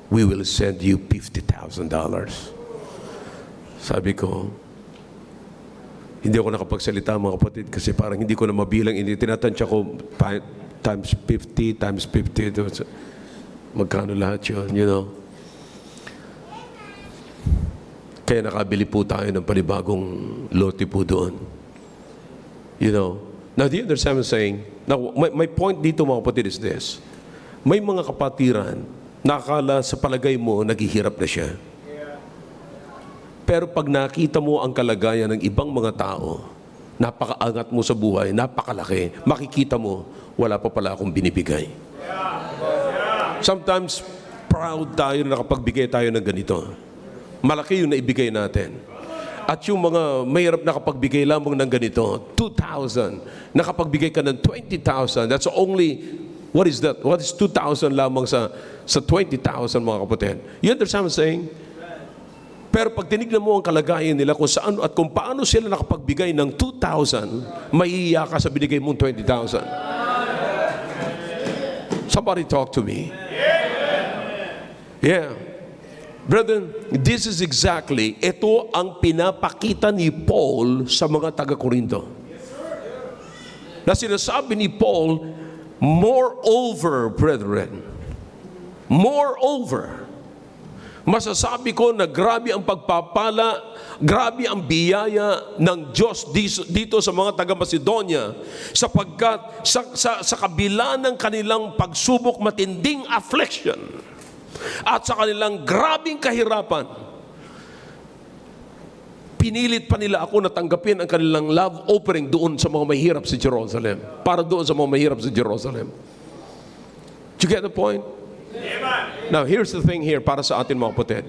We will send you $50,000. Sabi ko, hindi ako nakapagsalita mga kapatid kasi parang hindi ko na mabilang. Tinatansya ko times 50, times 50. Magkano lahat yun, you know? Kaya nakabili po tayo ng panibagong lote po doon. You know? Now, do you understand what I'm saying? Now, my point dito mga kapatid is this. May mga kapatiran, nakakala sa palagay mo, naghihirap na siya. Pero pag nakita mo ang kalagayan ng ibang mga tao, napakaangat mo sa buhay, napakalaki, makikita mo, wala pa pala akong binibigay. Sometimes, proud tayo na nakapagbigay tayo ng ganito. Malaki yung naibigay natin. At yung mga mahirap nakapagbigay lamang ng ganito, 2,000, nakapagbigay ka ng 20,000, that's only, what is that? What is 2,000 lamang sa 20,000 mga kapatid? You understand what I'm saying? Pero pag tinignan mo ang kalagayan nila kung saan at kung paano sila nakapagbigay ng 2,000, maiiyak ka sa binigay mong 20,000. Somebody talk to me. Yeah. Brethren, this is exactly, ito ang pinapakita ni Paul sa mga taga-Korinto. Na sinasabi ni Paul, moreover, brethren, moreover, masasabi ko na grabe ang pagpapala, grabe ang biyaya ng Diyos dito sa mga taga-Macedonia sapagkat sa kabila ng kanilang pagsubok, matinding affliction at sa kanilang grabing kahirapan, pinilit pa nila ako na tanggapin ang kanilang love offering doon sa mga mahirap sa Jerusalem, para doon sa mga mahirap sa Jerusalem. Do you get the point? Now, here's the thing here para sa atin mga kapatid.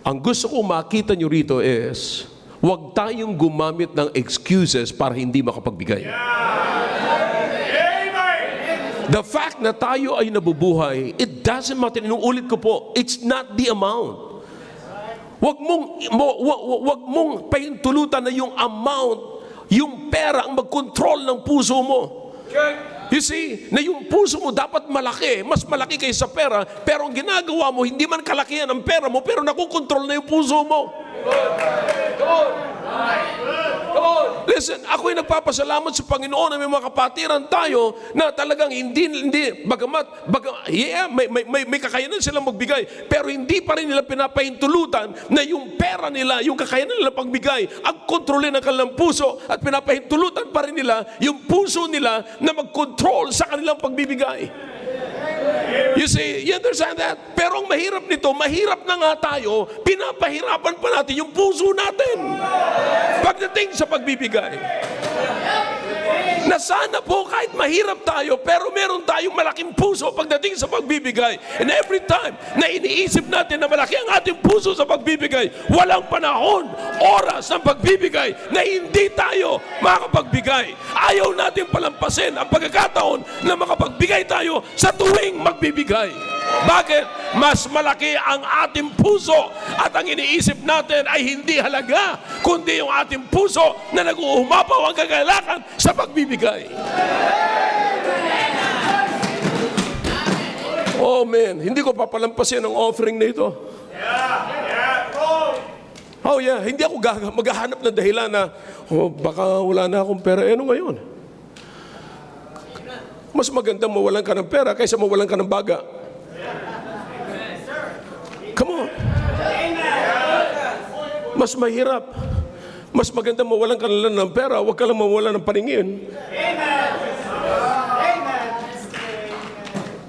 Ang gusto ko makita nyo rito is, huwag tayong gumamit ng excuses para hindi makapagbigay. The fact na tayo ay nabubuhay, it doesn't matter. Inuulit ko po, it's not the amount. Wag mong pahintulutan na yung amount, yung pera ang mag-control ng puso mo. You see, na yung puso mo dapat malaki, mas malaki kaysa pera, pero ang ginagawa mo, hindi man kalakihan ang pera mo, pero nakukontrol na yung puso mo. Listen, ako'y nagpapasalamat sa Panginoon na may mga kapatiran tayo na talagang hindi, bagamat may kakayanan silang magbigay, pero hindi pa rin nila pinapahintulutan na yung pera nila, yung kakayanan nila pagbigay, ang kontrolin ng kanilang puso at pinapahintulutan pa rin nila yung puso nila na mag-control sa kanilang pagbibigay. You see, you understand that? Pero ang mahirap nito, mahirap na nga tayo, pinapahirapan pa natin yung puso natin pagdating sa pagbibigay. Na sana po kahit mahirap tayo, pero meron tayong malaking puso pagdating sa pagbibigay. And every time na iniisip natin na malaki ang ating puso sa pagbibigay, walang panahon, oras ng pagbibigay na hindi tayo makapagbigay. Ayaw natin palampasin ang pagkakataon na makapagbigay tayo sa tuwing magbibigay. Bakit? Mas malaki ang ating puso at ang iniisip natin ay hindi halaga, kundi yung ating puso na nag-uumapaw ang kagalakan sa pagbibigay. Oh man, hindi ko papalampasin ang offering na ito. Oh yeah, hindi ako maghahanap ng dahilan na baka wala na akong pera. Ano ngayon? Mas maganda mawalan ka ng pera kaysa mawalan ka ng baga. Come on. Mas mahirap. Mas maganda mawalan ka lang ng pera, huwag ka lang mawalan ng paningin.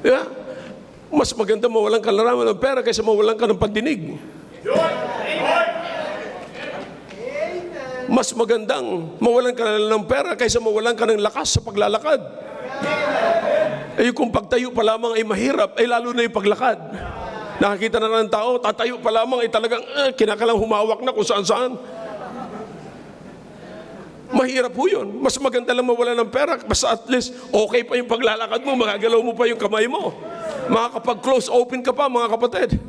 Yeah? Mas maganda mawalan ka lang ng pera kaysa mawalan ka ng pagdinig. Mas magandang mawalan ka lang ng pera kaysa mawalan ka ng lakas sa paglalakad. Kung pagtayo pa lamang ay mahirap, ay lalo na yung paglakad. Nakakita na ng tao, tatayo pa lamang ay talagang kinakalang humawak na kung saan-saan. Mahirap po yun. Mas maganda lang mawala ng pera, basta at least okay pa yung paglalakad mo, magagalaw mo pa yung kamay mo. Makakapag-close open ka pa, mga kapatid.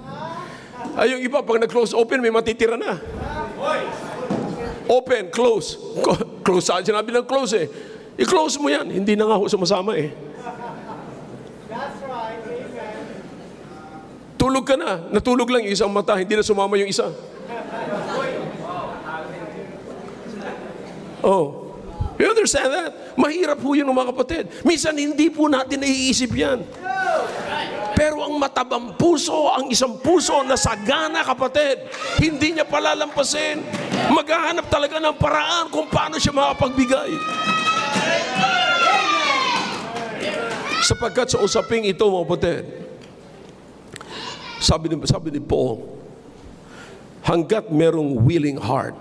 Ay, yung iba, pag nag-close open, may matitira na. Open, close. Close saan sinabi ng close eh. I-close mo yan. Hindi na nga ho sumasama eh. Tulog ka na. Natulog lang yung isang mata. Hindi na sumama yung isa. Oh. You understand that? Mahirap po yun mga kapatid. Minsan hindi po natin naiisip yan. Pero ang matabang puso, ang isang puso na sagana kapatid, hindi niya palalampasin. Maghahanap talaga ng paraan kung paano siya makapagbigay. Sapagkat sa usaping ito mga kapatid, sabi ni Paul, hanggat merong willing heart,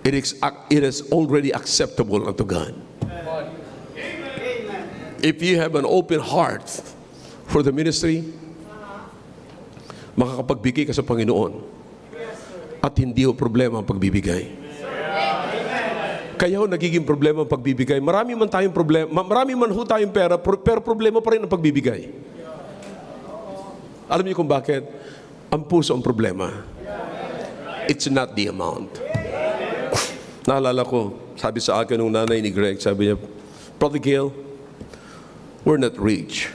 it is already acceptable unto God. If you have an open heart for the ministry, makakapagbigay ka sa Panginoon. At hindi ho problema ang pagbibigay. Kaya ho nagiging problema ang pagbibigay. Marami man ho tayong pera, pero problema pa rin ang pagbibigay. Alam niyo kung bakit? Ang puso ang problema. It's not the amount. Naalala ko, sabi sa akin nung nanay ni Greg, sabi niya, Brother Gil, we're not rich.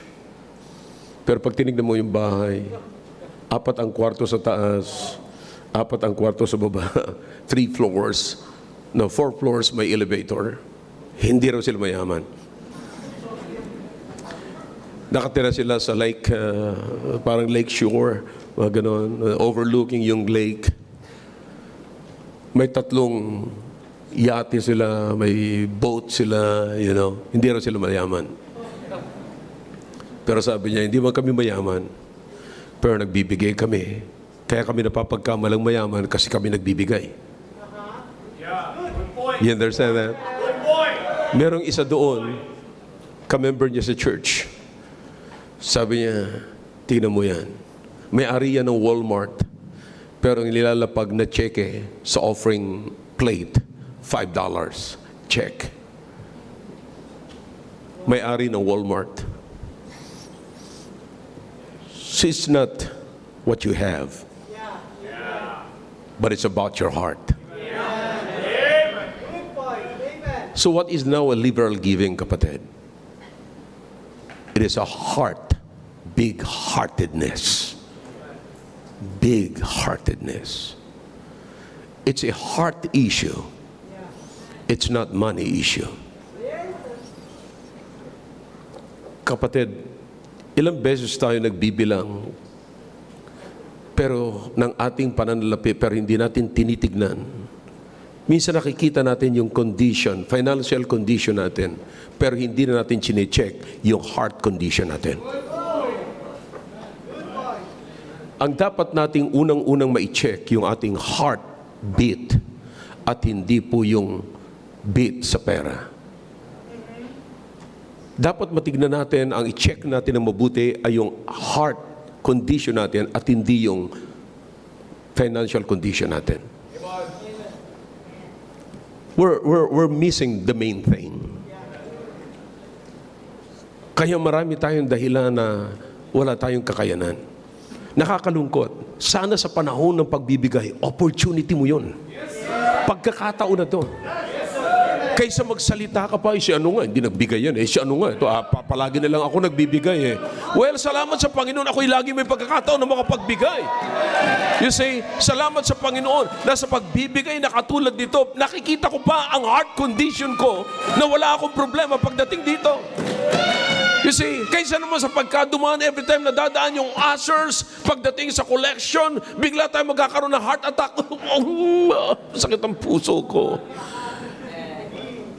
Pero pag tinignan mo yung bahay, 4 ang kwarto sa taas, 4 ang kwarto sa baba, 3 floors, 4 floors may elevator. Hindi raw sila mayaman. Nakatira sila sa lake, parang lake shore, mga ganon, overlooking yung lake. May 3 yate sila, may boat sila, hindi raw sila mayaman. Pero sabi niya, hindi man kami mayaman, pero nagbibigay kami. Kaya kami napapagkamalang mayaman kasi kami nagbibigay. You understand that? Merong isa doon, ka-member niya sa church. Sabi niya, tingnan mo yan. May-ari yan ng Walmart, pero ang nilalapag na cheque sa offering plate, $5. Check. May-ari ng Walmart. So it's not what you have, but it's about your heart. So what is now a liberal giving, kapatid? It is a heart, big-heartedness. Big-heartedness. It's a heart issue. It's not money issue. Kapatid, ilang beses tayo nagbibilang pero ng ating pananalapi pero hindi natin tinitignan. Minsan nakikita natin yung condition, financial condition natin, pero hindi na natin chine-check yung heart condition natin. Ang dapat nating unang-unang ma-check yung ating heart beat at hindi po yung beat sa pera. Dapat matignan natin, ang i-check natin ng mabuti ay yung heart condition natin at hindi yung financial condition natin. We're missing the main thing. Kaya marami tayong dahilan na wala tayong kakayanan. Nakakalungkot. Sana sa panahon ng pagbibigay, opportunity mo yun. Pagkakataon na to. Kaysa magsalita ka pa, si ano nga, hindi nagbigay yan. Si ano nga, ito, palagi na lang ako nagbibigay. Well, salamat sa Panginoon, ako'y lagi may pagkakataon na makapagbigay. You see, salamat sa Panginoon na sa pagbibigay na katulad dito, nakikita ko pa ang heart condition ko na wala akong problema pagdating dito. You see, kaysa naman sa pagkadumaan every time na dadaan yung ushers, pagdating sa collection, bigla tayo magkakaroon ng heart attack. Sakit ang puso ko.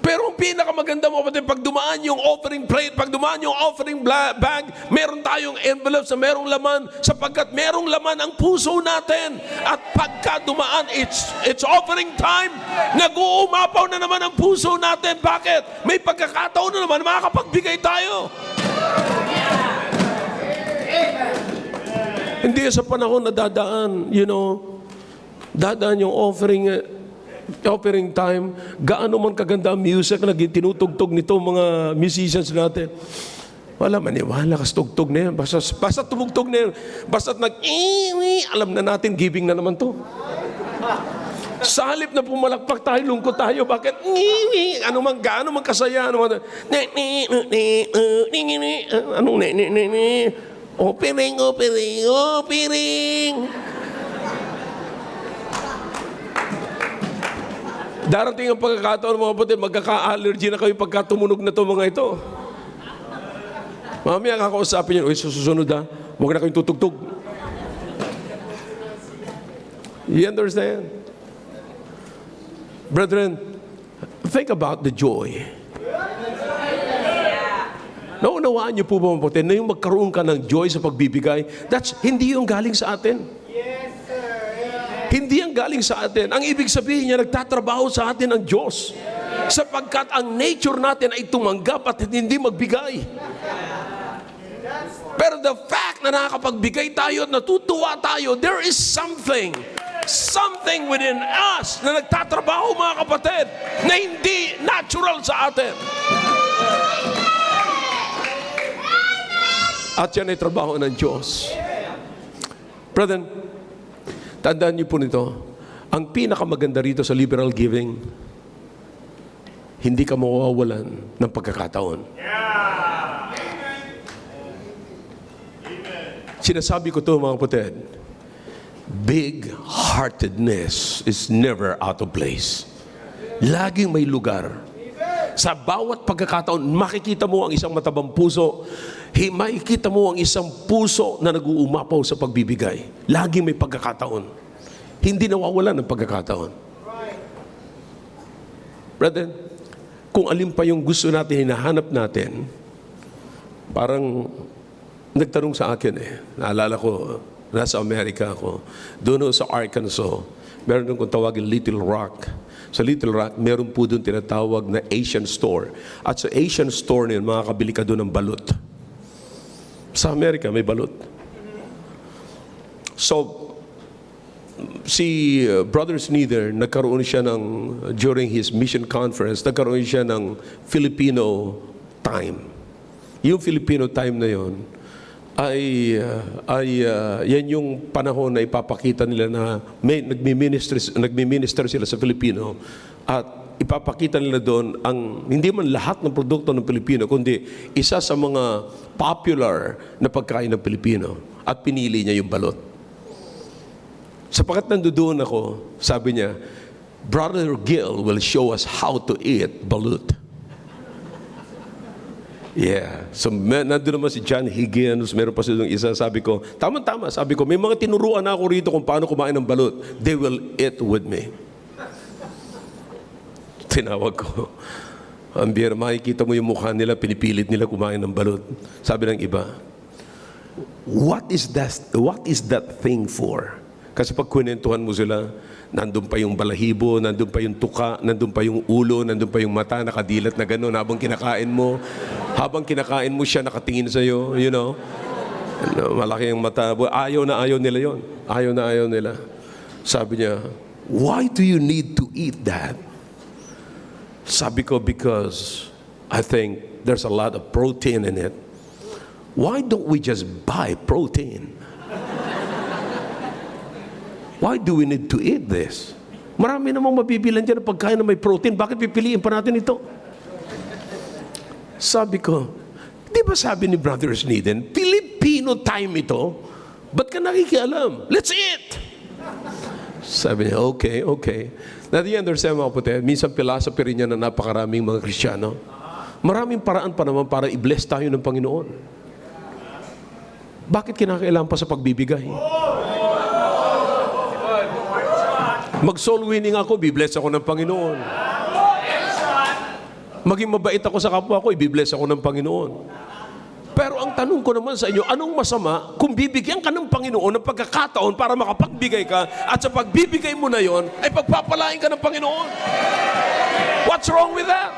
Pero ang pinakamaganda mo, pag dumaan yung offering plate, pag dumaan yung offering bag, meron tayong envelopes na merong laman, sapagkat merong laman ang puso natin. At pagka dumaan, it's offering time, nag-uumapaw na naman ang puso natin. Bakit? May pagkakataon na naman, makakapagbigay tayo. Hindi sa panahon na dadaan, dadaan yung offering time, gaano man kaganda ang music na tinutugtog nito mga musicians natin. Wala maniwala, kas tugtog na yan. Basta tumugtog na yan. Basta alam na natin, giving na naman to. Sa halip na pumalakpak tayo, lungkot tayo. Bakit? Ano man gaano man kasaya, ano man. Anong opiring. Darating ang pagkakataon, mga kapatid, magkaka-allergy na kayo pagka tumunog na to mga ito. Mamaya kakausapin nyo, susunod ha, huwag na kayong tutugtog. You understand? Brethren, think about the joy. Naunawaan niyo po ba mga kapatid, na yung magkaroon ka ng joy sa pagbibigay, that's hindi yung galing sa atin. Hindi ang galing sa atin. Ang ibig sabihin niya, nagtatrabaho sa atin ang Diyos. Sapagkat ang nature natin ay tumanggap at hindi magbigay. Pero the fact na nakakapagbigay tayo at natutuwa tayo, there is something within us na nagtatrabaho, mga kapatid, na hindi natural sa atin. At yan ay trabaho ng Diyos. Brethren, tandaan niyo po nito, ang pinakamaganda rito sa liberal giving, hindi ka mawawalan ng pagkakataon. Sinasabi ko to mga kapatid, big-heartedness is never out of place. Laging may lugar. Sa bawat pagkakataon, makikita mo ang isang matabang puso, makikita mo ang isang puso na nag-uumapaw sa pagbibigay. Laging may pagkakataon. Hindi nawawalan ng pagkakataon. Brother, kung alin pa yung gusto natin, hinahanap natin, parang nagtanong sa akin naalala ko, nasa Amerika ako, doon sa Arkansas, meron doon kung tawagin Little Rock. Sa Little Rock, meron po doon tinatawag na Asian store. At sa Asian store na yun, makakabili ka doon ng balut. Sa Amerika, may balut. So, si Brother Sneeder, nagkaroon siya during his mission conference, nagkaroon siya ng Filipino time. Yung Filipino time na yun, yan yung panahon na ipapakita nila na nagmi-minister sila sa Filipino at ipapakita nila doon ang hindi man lahat ng produkto ng Pilipino kundi isa sa mga popular na pagkain ng Pilipino at pinili niya yung balot. Sapagkat nandoon ako, sabi niya, Brother Gil will show us how to eat balut. Yeah. So, nandun naman si John Higgins, meron pa silang isa, sabi ko, tama-tama, sabi ko, may mga tinuruan na ako rito kung paano kumain ng balut. They will eat with me. Tinawag ko. Ang biyera, makikita mo yung mukha nila, pinipilit nila kumain ng balut. Sabi ng iba, what is that thing for? Kasi pag kwentuhan mo sila, nandun pa yung balahibo, nandun pa yung tuka, nandun pa yung ulo, nandun pa yung mata, nakadilat na gano'n habang kinakain mo. Habang kinakain mo siya, nakatingin sa'yo, you know. Malaki yung mata. Ayaw na ayaw nila yon. Ayaw na ayaw nila. Sabi niya, why do you need to eat that? Sabi ko, because I think there's a lot of protein in it. Why don't we just buy protein? Why do we need to eat this? Marami namang mabibilan dyan ng pagkain na may protein. Bakit pipiliin pa natin ito? Sabi ko, di ba sabi ni Brother Sneeden, Filipino time ito? Ba't ka nakikialam? Let's eat! Sabi niya, okay. Now, do you understand mga kapatid? Minsan philosophy rin niya na napakaraming mga Kristiyano. Maraming paraan pa naman para i-bless tayo ng Panginoon. Bakit kinakailangan pa sa pagbibigay? Mag-soul winning ako, bibless ako ng Panginoon. Maging mabait ako sa kapwa ko, ibibless ako ng Panginoon. Pero ang tanong ko naman sa inyo, anong masama kung bibigyan ka ng Panginoon ng pagkakataon para makapagbigay ka at sa pagbibigay mo na yon ay pagpapalain ka ng Panginoon? What's wrong with that?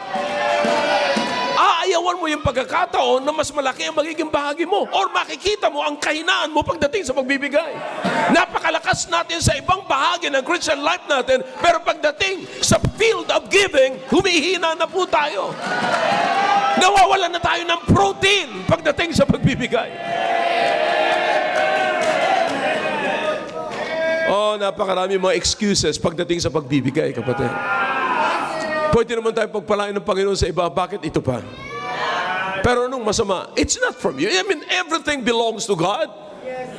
Aayawan mo yung pagkakataon na mas malaki ang magiging bahagi mo or makikita mo ang kahinaan mo pagdating sa pagbibigay. Napakalakas natin sa ibang bahagi ng Christian life natin, pero pagdating sa field of giving, humihina na po tayo. Nawawalan na tayo ng protein pagdating sa pagbibigay. Oh, napakarami mga excuses pagdating sa pagbibigay, kapatid. Pwede naman tayo pagpalain ng Panginoon sa iba, bakit ito pa? Pero anong masama? It's not from you. I mean, everything belongs to God.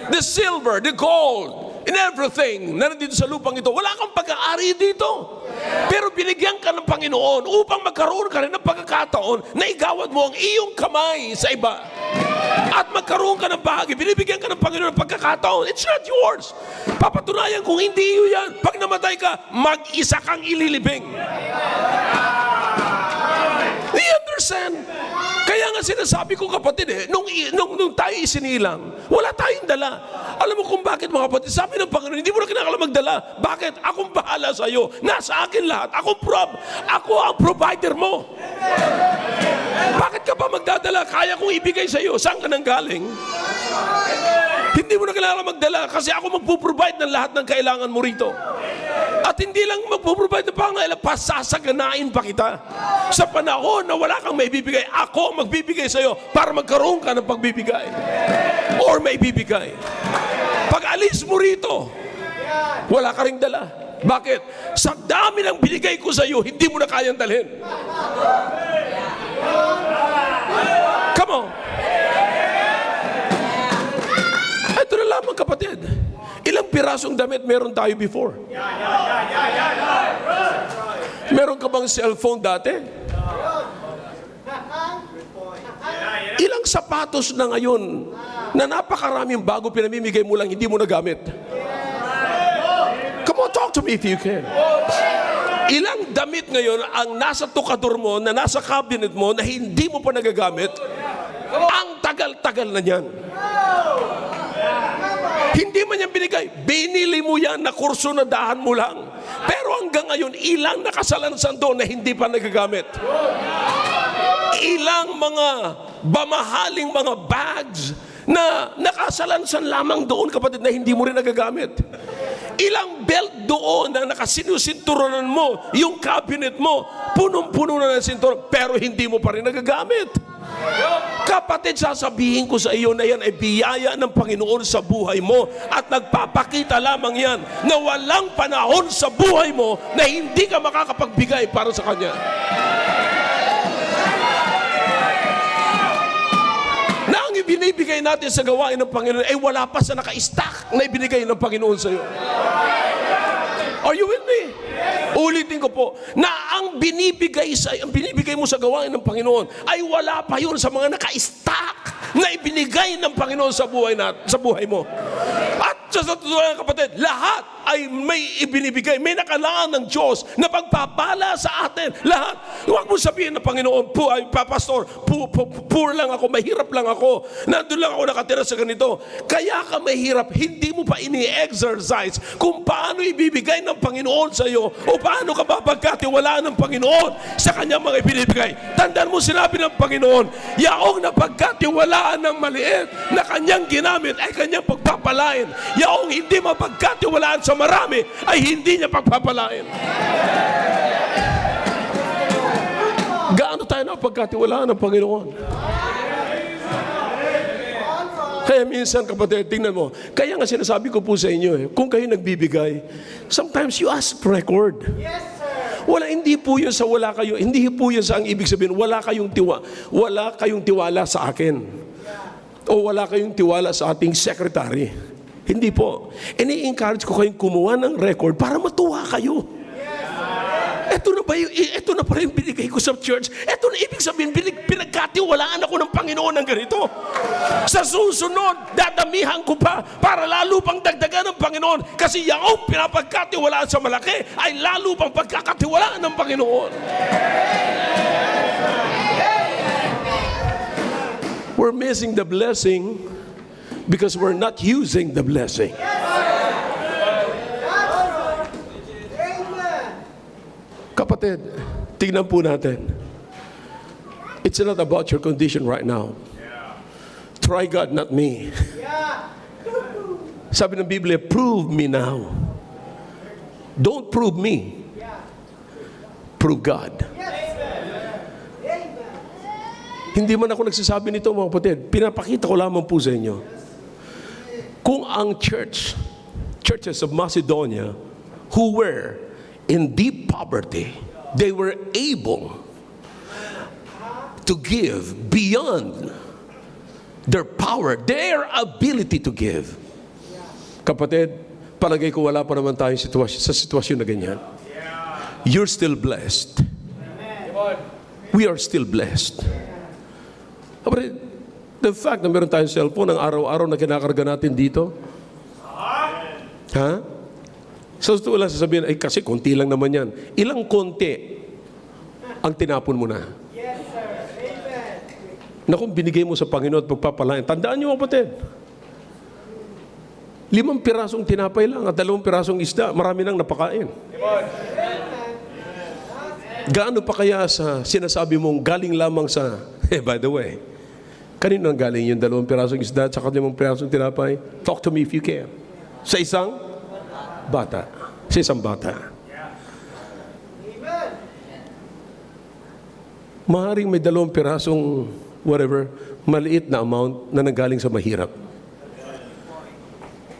The silver, the gold, and everything na nandito sa lupang ito, wala kang pag-aari dito. Pero binigyan ka ng Panginoon upang magkaroon ka rin ng pagkakataon na igawad mo ang iyong kamay sa iba. At magkaroon ka ng bahagi, binibigyan ka ng Panginoon ng pagkakataon. It's not yours. Papatunayan kung hindi yun yan. Pag namatay ka, mag-isa kang ililibing. Do you understand? Kaya nga sinasabi ko, kapatid, nung tayo isinilang, wala tayong dala. Alam mo kung bakit, mga kapatid? Sabi ng Panginoon, hindi mo na kinakailangan magdala. Bakit? Akong bahala sa iyo. Nasa akin lahat. Ako ang provider mo. Bakit ka pa magdadala? Kaya kong ibigay sa iyo. Saan ka nang galing? Hindi mo na kailangan magdala kasi ako magpo-provide ng lahat ng kailangan mo rito. At hindi lang magpo-provide ng pangailangan, pasasaganain pa kita. Sa panahon na wala kang maibibigay, ako ang magbibigay sa iyo para magkaroon ka ng pagbibigay. Or maibibigay. Pag alis mo rito, wala ka ring dala. Bakit? Sa dami ng binigay ko sa iyo, hindi mo na kayang dalhin. Come on. Ito na lamang, kapatid. Ilang pirasong damit meron tayo before? Meron ka bang cellphone dati? Ilang sapatos na ngayon na napakaraming bago pinamimigay mo lang, hindi mo nagamit? Come on, talk to me if you can. Ilang damit ngayon ang nasa tukador mo, na nasa cabinet mo, na hindi mo pa nagagamit? Ang tagal-tagal na niyan. Hindi man yan binigay. Binili mo yan na kurso na dahan mo lang. Pero hanggang ngayon, ilang nakasalansan doon na hindi pa nagagamit. Ilang mga bamahaling mga bags na nakasalansan lamang doon, kapatid, na hindi mo rin nagagamit. Ilang belt doon na nakasinusinturonan mo, yung cabinet mo, punong-puno na ng sinturon, pero hindi mo pa rin nagagamit. Kapatid, sasabihin ko sa iyo na yan ay biyaya ng Panginoon sa buhay mo at nagpapakita lamang yan na walang panahon sa buhay mo na hindi ka makakapagbigay para sa Kanya. Na ang ibinibigay natin sa gawain ng Panginoon ay wala pa sa naka-stack na ibinigay ng Panginoon sa iyo. Are you with me? Ulitin ko po, na ang binibigay mo sa gawain ng Panginoon ay wala pa yun sa mga naka-stack na ibinigay ng Panginoon sa buhay mo. At sa totoo, kapatid, lahat ay may ibinibigay, may nakalaan ng Diyos na pagpapala sa atin. Lahat. Huwag mo sabihin na Panginoon, Pastor, poor lang ako, mahirap lang ako, nandun lang ako nakatira sa ganito. Kaya ka mahirap, hindi mo pa ini-exercise kung paano ibibigay ng Panginoon sa iyo o paano ka mapagkatiwalaan ng Panginoon sa kanyang mga ibinibigay. Tandaan mo, sinabi ng Panginoon, yaong napagkatiwalaan ng maliit na kanyang ginamit ay kanyang pagpapalain. Yaong hindi mapagkatiwalaan sa marami ay hindi niya pagpapalain. Gaano tayo napagkatiwalaan ng Panginoon? Kaya minsan, kapatid, tingnan mo, kaya nga sinasabi ko po sa inyo, kung kayo nagbibigay, sometimes you ask for record. Wala, hindi po yun sa wala kayo, hindi po yun sa ang ibig sabihin, wala kayong tiwala sa akin. O wala kayong tiwala sa ating secretary. Hindi po. Ini-encourage ko kayong kumuha ng record para matuwa kayo. Ito na pa rin binigay ko sa church. Ito na ibig sabihin, pinagkatiwalaan ako ng Panginoon ng ganito. Sa susunod, dadamihan ko pa para lalo pang dagdagan ng Panginoon. Kasi yaong pinapagkatiwalaan sa malaki ay lalo pang pagkakatiwalaan ng Panginoon. We're missing the blessing because we're not using the blessing. Kapatid, tignan po natin. It's not about your condition right now. Try God, not me. Sabi ng Biblia, prove me now. Don't prove me. Prove God. Hindi man ako nagsasabi nito, mga kapatid. Pinapakita ko lamang po sa inyo. Kung ang church churches of Macedonia who were in deep poverty, they were able to give beyond their power, their ability to give. Kapatid, palagay ko wala pa naman tayong sa sitwasyon na ganyan. You're still blessed. We are still blessed. Kapatid, the fact na meron tayong cellphone ang araw-araw na kinakarga natin dito, ha? So, wala sasabihin, ay kasi konti lang naman yan. Ilang konti ang tinapon mo na? Yes, sir. Amen. Na kung binigay mo sa Panginoon at pagpapalain, tandaan niyo kapatid, 5 pirasong tinapay lang at 2 pirasong isda, marami nang napakain. Gaano pa kaya sa sinasabi mong galing lamang sa, by the way, kanino ang galing yung 2 pirasong isda at saka 5 pirasong tinapay? Talk to me if you can. Sa isang bata. Sa isang bata. Maaaring may 2 pirasong whatever, maliit na amount na nanggaling sa mahirap.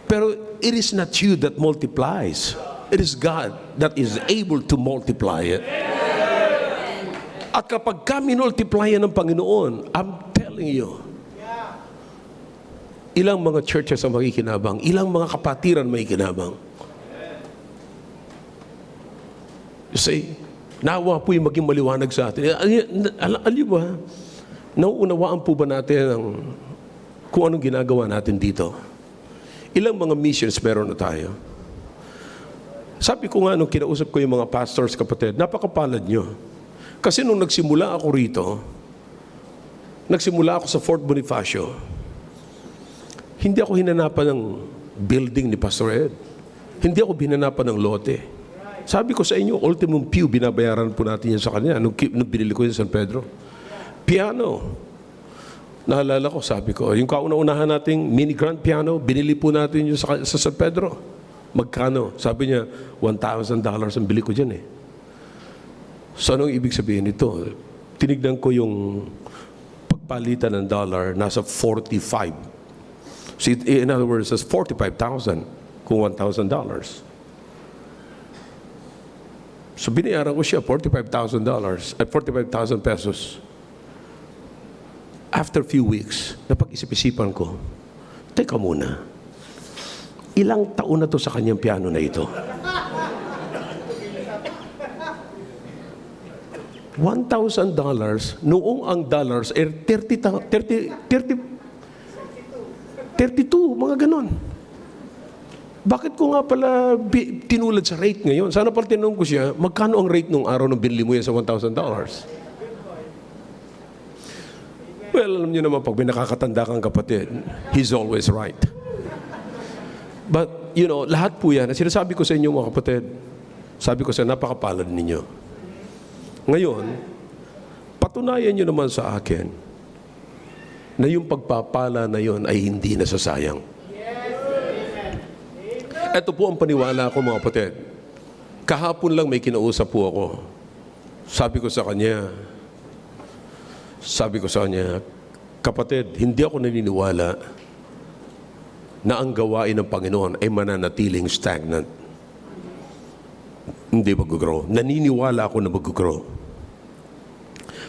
Pero it is not you that multiplies. It is God that is able to multiply it. At kapag ka minultiply ng Panginoon, I'm telling you, ilang mga churches ang makikinabang, ilang mga kapatiran may kinabang. You see, nawa po yung maging maliwanag sa atin. Alam ba, nauunawaan po ba natin kung anong ginagawa natin dito? Ilang mga missions meron na tayo? Sabi ko nga nung kinausap ko yung mga pastors, kapatid, napakapalad nyo. Kasi nung nagsimula ako rito, nagsimula ako sa Fort Bonifacio, hindi ako hinanapan ng building ni Pastor Ed. Hindi ako hinanapan ng lote. Sabi ko sa inyo, ultimum pew, binabayaran po natin yan sa kanya nung binili ko yung San Pedro. Piano. Naalala ko, sabi ko, yung kauna-unahan nating mini grand piano, binili po natin yung sa San Pedro. Magkano? Sabi niya, $1,000 ang bili ko dyan eh. So anong ibig sabihin nito? Tinignan ko yung pagpalitan ng dollar, nasa 45. So in other words, that's 45,000 kung $1,000. So binayaran ko siya $45,000 at 45,000 pesos. After a few weeks, napag-isip-isipan ko, teka muna, ilang taon na to sa kanyang piano na ito? $1,000, noong ang dollars ay 32, mga ganon. Bakit ko nga pala tinulad sa rate ngayon? Sana pala tinanong ko siya, magkano ang rate nung araw nung binili mo yan sa $1,000? Well, alam niyo naman, pag may nakakatanda kang kapatid, he's always right. But, you know, lahat po yan, sinasabi ko sa inyo mga kapatid, sabi ko sa napakapalad ninyo. Ngayon, patunayan niyo naman sa akin na yung pagpapala na yon ay hindi nasasayang. Ito po ang paniwala ko mga kapatid. Kahapon lang may kinausap po ako. Sabi ko sa kanya, kapatid, hindi ako naniniwala na ang gawain ng Panginoon ay mananatiling stagnant. Hindi mag-grow. Naniniwala ako na mag-grow.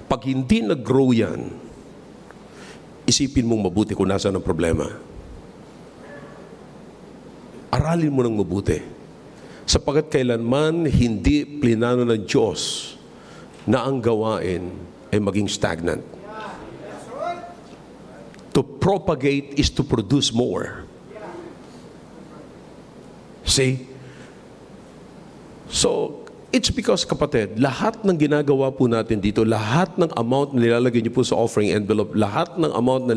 Pag hindi nag-grow yan, isipin mong mabuti kung nasaan ang problema. Aralin mo ng mabuti. Sapagkat kailanman hindi plinano ng Diyos na ang gawain ay maging stagnant. To propagate is to produce more. See? So, it's because, kapatid, lahat ng ginagawa po natin dito, lahat ng amount na nilalagay niyo po sa offering envelope, lahat ng amount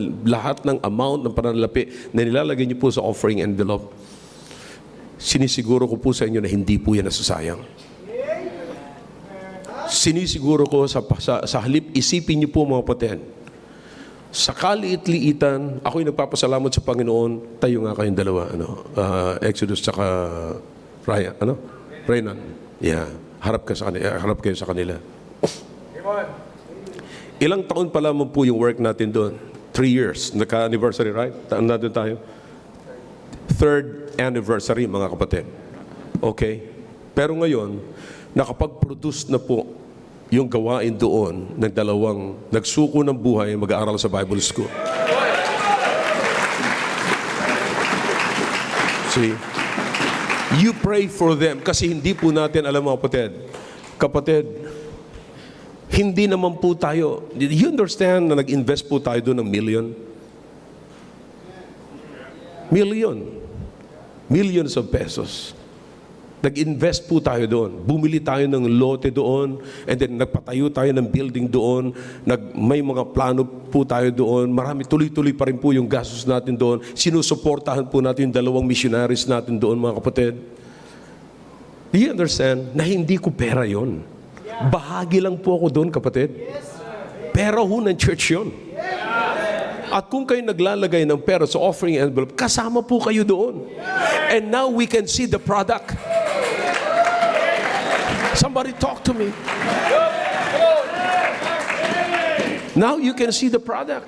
ng pananalapi na nilalagay niyo po sa offering envelope, sinisiguro ko po sa inyo na hindi po yan nasasayang. Sinisiguro ko sa halip, isipin niyo po mga kapatid, sa kaliit-liitan, ako'y nagpapasalamat sa Panginoon, tayo nga kayong dalawa, Exodus tsaka Raynan. Yeah. Harap kayo sa kanila. Ilang taon pa lamang po yung work natin doon? 3 years. Naka-anniversary, right? Nandun tayo. 3rd anniversary, mga kapatid. Okay? Pero ngayon, nakapag-produce na po yung gawain doon ng dalawang nagsuko ng buhay mag-aaral sa Bible School. See? You pray for them kasi hindi po natin alam, mga kapatid, hindi naman po tayo, you understand na nag-invest po tayo doon ng millions of pesos. Nag-invest po tayo doon. Bumili tayo ng lote doon, and then nagpatayo tayo ng building doon. May mga plano po tayo doon. Marami, tuloy-tuloy pa rin po yung gastos natin doon. Sinusuportahan po natin yung dalawang missionaries natin doon, mga kapatid. Do you understand na hindi ko pera yon? Bahagi lang po ako doon, kapatid. Pera ho ng church yon. At kung kayo naglalagay ng pera sa offering envelope, kasama po kayo doon. And now we can see the product. Somebody talk to me. Now you can see the product.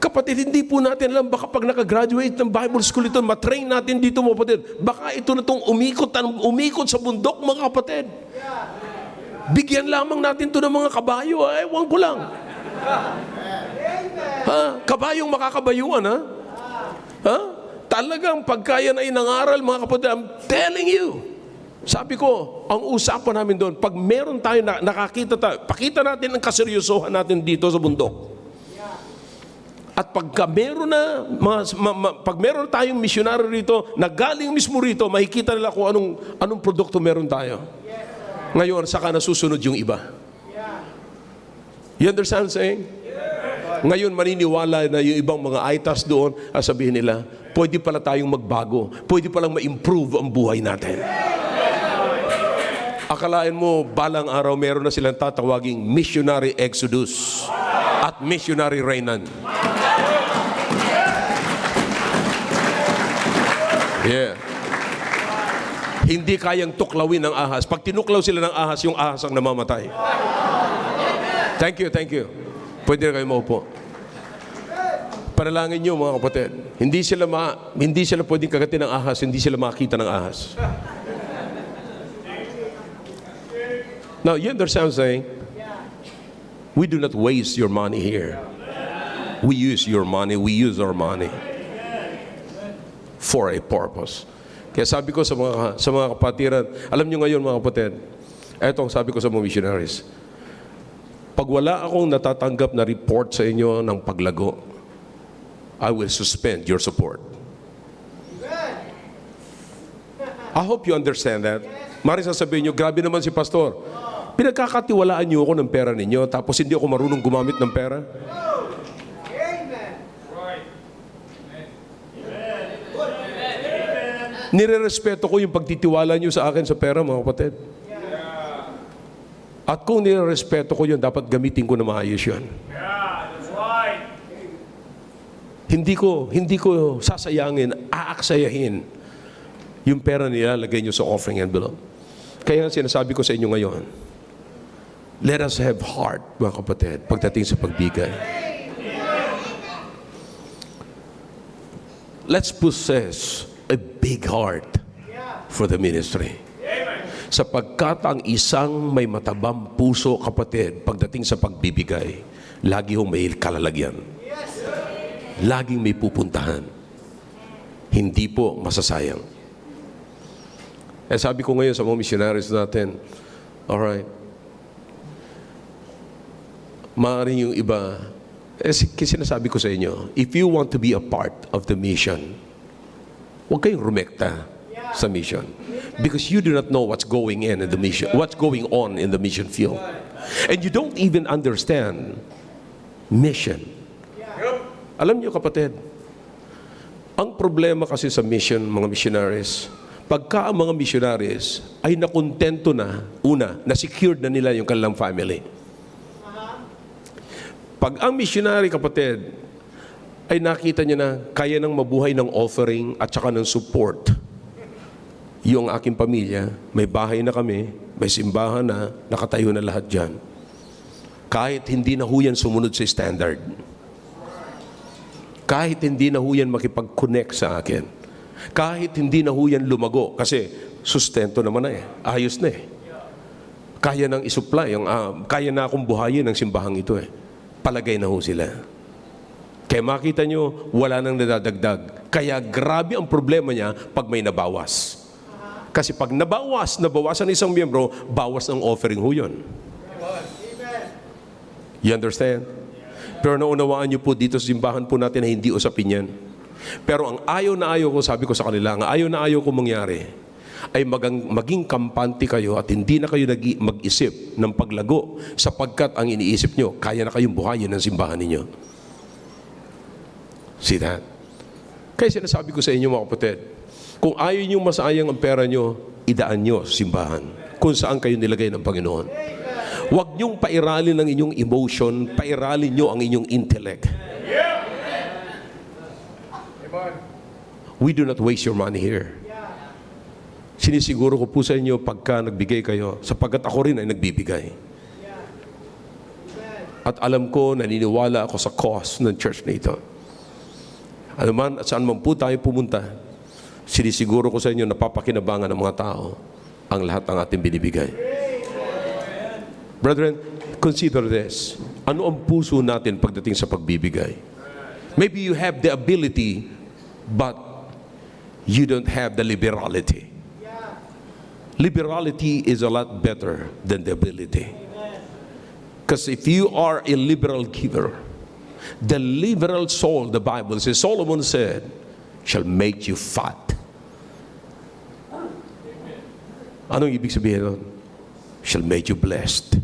Kapatid, hindi po natin alam, baka pag nakagraduate ng Bible School ito, matrain natin dito, mga kapatid. Baka ito na itong umikot sa bundok, mga kapatid. Bigyan lamang natin ito ng mga kabayo. Ewan ko lang. Ha? Kabayong makakabayuan, ha? Ha? Talagang pagkaya na inangaral, mga kapatid, I'm telling you. Sabi ko, ang usapan namin doon, pag meron tayo, nakakita tayo, pakita natin ang kaseryosohan natin dito sa bundok. At pagka meron na, pag meron tayong missionary rito, na galing mismo rito, makikita nila kung anong produkto meron tayo. Ngayon, saka nasusunod yung iba. You understand what I'm saying? Ngayon, maniniwala na yung ibang mga ITAS doon, sabihin nila, pwede pala tayong magbago. Pwede palang ma-improve ang buhay natin. Akalain mo, balang araw, meron na silang tatawaging missionary exodus at missionary reignan. Yeah. Hindi kayang tuklawin ng ahas. Pag tinuklaw sila ng ahas, yung ahas ang namamatay. Thank you, thank you. Pwede na kayo maupo. Panalangin nyo, mga kapatid. Hindi sila pwedeng kagatin ng ahas, hindi sila makakita ng ahas. Now, you understand what I'm saying? We do not waste your money here. We use your money, we use our money for a purpose. Kaya sabi ko sa mga kapatiran, alam nyo ngayon, mga kapatid, etong sabi ko sa mga missionaries, pag wala akong natatanggap na report sa inyo ng paglago, I will suspend your support. I hope you understand that. Mari sasabihin nyo, grabe naman si pastor. Pinagkakatiwalaan nyo ako ng pera ninyo, tapos hindi ako marunong gumamit ng pera. Nirerespeto ko yung pagtitiwala nyo sa akin sa pera, mga kapatid. At kung nirerespeto ko yun, dapat gamitin ko na maayos yun. That's right. Hindi ko sasayangin, aaksayahin yung pera nilalagay nyo sa offering envelope. Kaya sinasabi ko sa inyo ngayon, let us have heart, mga kapatid, pagdating sa pagbigay. Let's possess a big heart for the ministry. Sapagkat ang isang may matabang puso, kapatid, pagdating sa pagbibigay, lagi hong may kalalagyan. Laging may pupuntahan. Hindi po masasayang. Sabi ko ngayon sa mga missionaries natin, alright, maaaring yung iba, sinasabi ko sa inyo, if you want to be a part of the mission, huwag kayong rumekta sa mission. Because you do not know what's going in the mission, what's going on in the mission field. And you don't even understand mission. Alam niyo, kapatid, ang problema kasi sa mission, mga missionaries, pagka ang mga missionaries ay nakontento na, una, na-secured na nila yung kanilang family. Pag ang missionary, kapatid, ay nakita niya na kaya nang mabuhay ng offering at saka ng support yung aking pamilya, may bahay na kami, may simbahan na, nakatayo na lahat dyan. Kahit hindi na huyan sumunod sa standard. Kahit hindi na ho yan makipag-connect sa akin. Kahit hindi na ho yan lumago. Kasi sustento naman na eh. Ayos na eh. Kaya nang isupply. Kaya na akong buhayin ng simbahang ito eh. Palagay na ho sila. Kaya makita nyo, wala nang nadadagdag. Kaya grabe ang problema niya pag may nabawas. Kasi pag nabawasan isang miyembro, bawas ng offering ho yun. You understand? Pero naunawaan nyo po dito sa simbahan po natin na hindi usapin yan. Pero ang ayaw na ayaw ko, sabi ko sa kanila, ang ayaw na ayaw ko mangyari, ay maging kampante kayo at hindi na kayo mag-isip ng paglago sapagkat ang iniisip nyo, kaya na kayong buhayin ng simbahan ninyo. See that? Kaya sinasabi ko sa inyo mga kapatid, kung ayaw nyo masayang ang pera nyo, idaan nyo sa simbahan kung saan kayo nilagay ng Panginoon. Huwag nyong pairalin ang inyong emotion, pairalin nyo ang inyong intellect. We do not waste your money here. Sinisiguro ko po sa inyo pagka nagbigay kayo, sapagkat ako rin ay nagbibigay. At alam ko, naniniwala ako sa cause ng church na ito. Ano man, at saan man po tayo pumunta, sinisiguro ko sa inyo, napapakinabangan ng mga tao ang lahat ng ating binibigay. Brethren, consider this. Ano ang puso natin pagdating sa pagbibigay? Maybe you have the ability, but you don't have the liberality. Liberality is a lot better than the ability. Because if you are a liberal giver, the liberal soul, the Bible says, Solomon said, shall make you fat. Anong ibig sabihin nun? Shall make you blessed.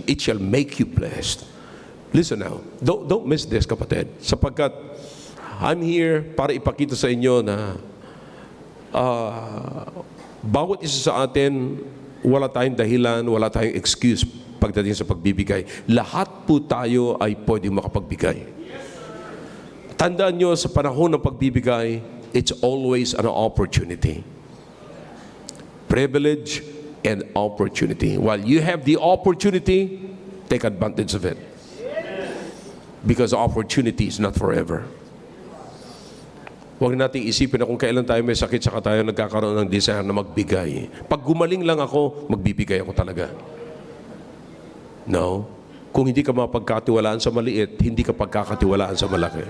It shall make you blessed. Listen now, don't miss this, kapatid. Sapagkat I'm here para ipakita sa inyo na bawat isa sa atin, wala tayong dahilan, wala tayong excuse pagdating sa pagbibigay. Lahat po tayo ay pwedeng makapagbigay. Tandaan nyo, sa panahon ng pagbibigay, it's always an opportunity. Privilege and opportunity. While you have the opportunity, take advantage of it. Because opportunity is not forever. Huwag natin isipin na kung kailan tayo may sakit saka tayo nagkakaroon ng desire na magbigay. Pag gumaling lang ako, magbibigay ako talaga. No. Kung hindi ka mapagkatiwalaan sa maliit, hindi ka pagkakatiwalaan sa malaki.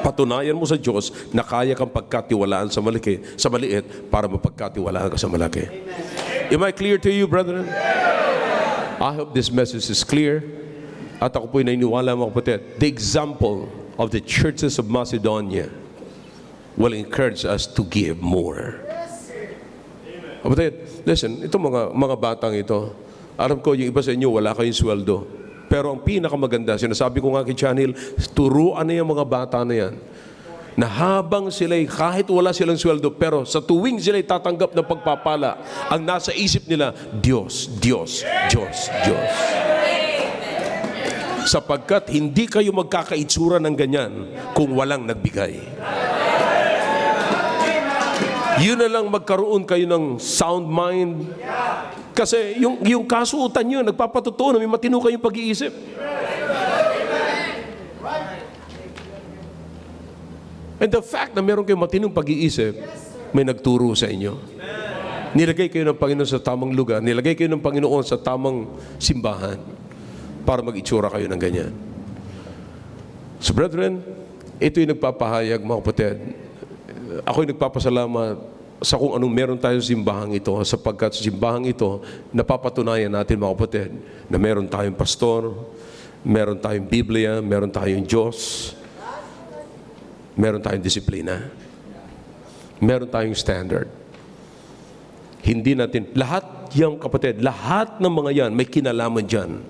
Patunayan mo sa Diyos na kaya kang pagkatiwalaan sa maliit para mapagkatiwalaan ka sa malaki. Am I clear to you, brethren? I hope this message is clear. At ako po'y naniniwala mga kapatid, the example of the churches of Macedonia will encourage us to give more. Kapatid, listen, itong mga batang ito, alam ko yung iba sa inyo wala kayong sweldo. Pero ang pinakamaganda, sinasabi ko nga kay Chanel, turuan na yung mga bata na yan, na habang sila'y kahit wala silang sweldo, pero sa tuwing sila'y tatanggap ng pagpapala, ang nasa isip nila, Diyos, Diyos, Diyos, Diyos. Sapagkat hindi kayo magkakaitsura ng ganyan kung walang nagbigay. Yun na lang magkaroon kayo ng sound mind. Kasi yung kasuotan nyo, nagpapatotoo na may matino kayong pag-iisip. And the fact na meron kayong matinong pag-iisip, may nagturo sa inyo. Nilagay kayo ng Panginoon sa tamang lugar, nilagay kayo ng Panginoon sa tamang simbahan para mag-itsura kayo ng ganyan. So brethren, ito'y nagpapahayag mga kapatid. Ako'y nagpapasalamat sa kung anong meron tayo sa simbahang ito, sapagkat sa simbahang ito, napapatunayan natin mga kapatid, na meron tayong pastor, meron tayong Biblia, meron tayong Diyos, meron tayong disiplina, meron tayong standard. Hindi natin, lahat yung kapatid, lahat ng mga yan, may kinalaman dyan,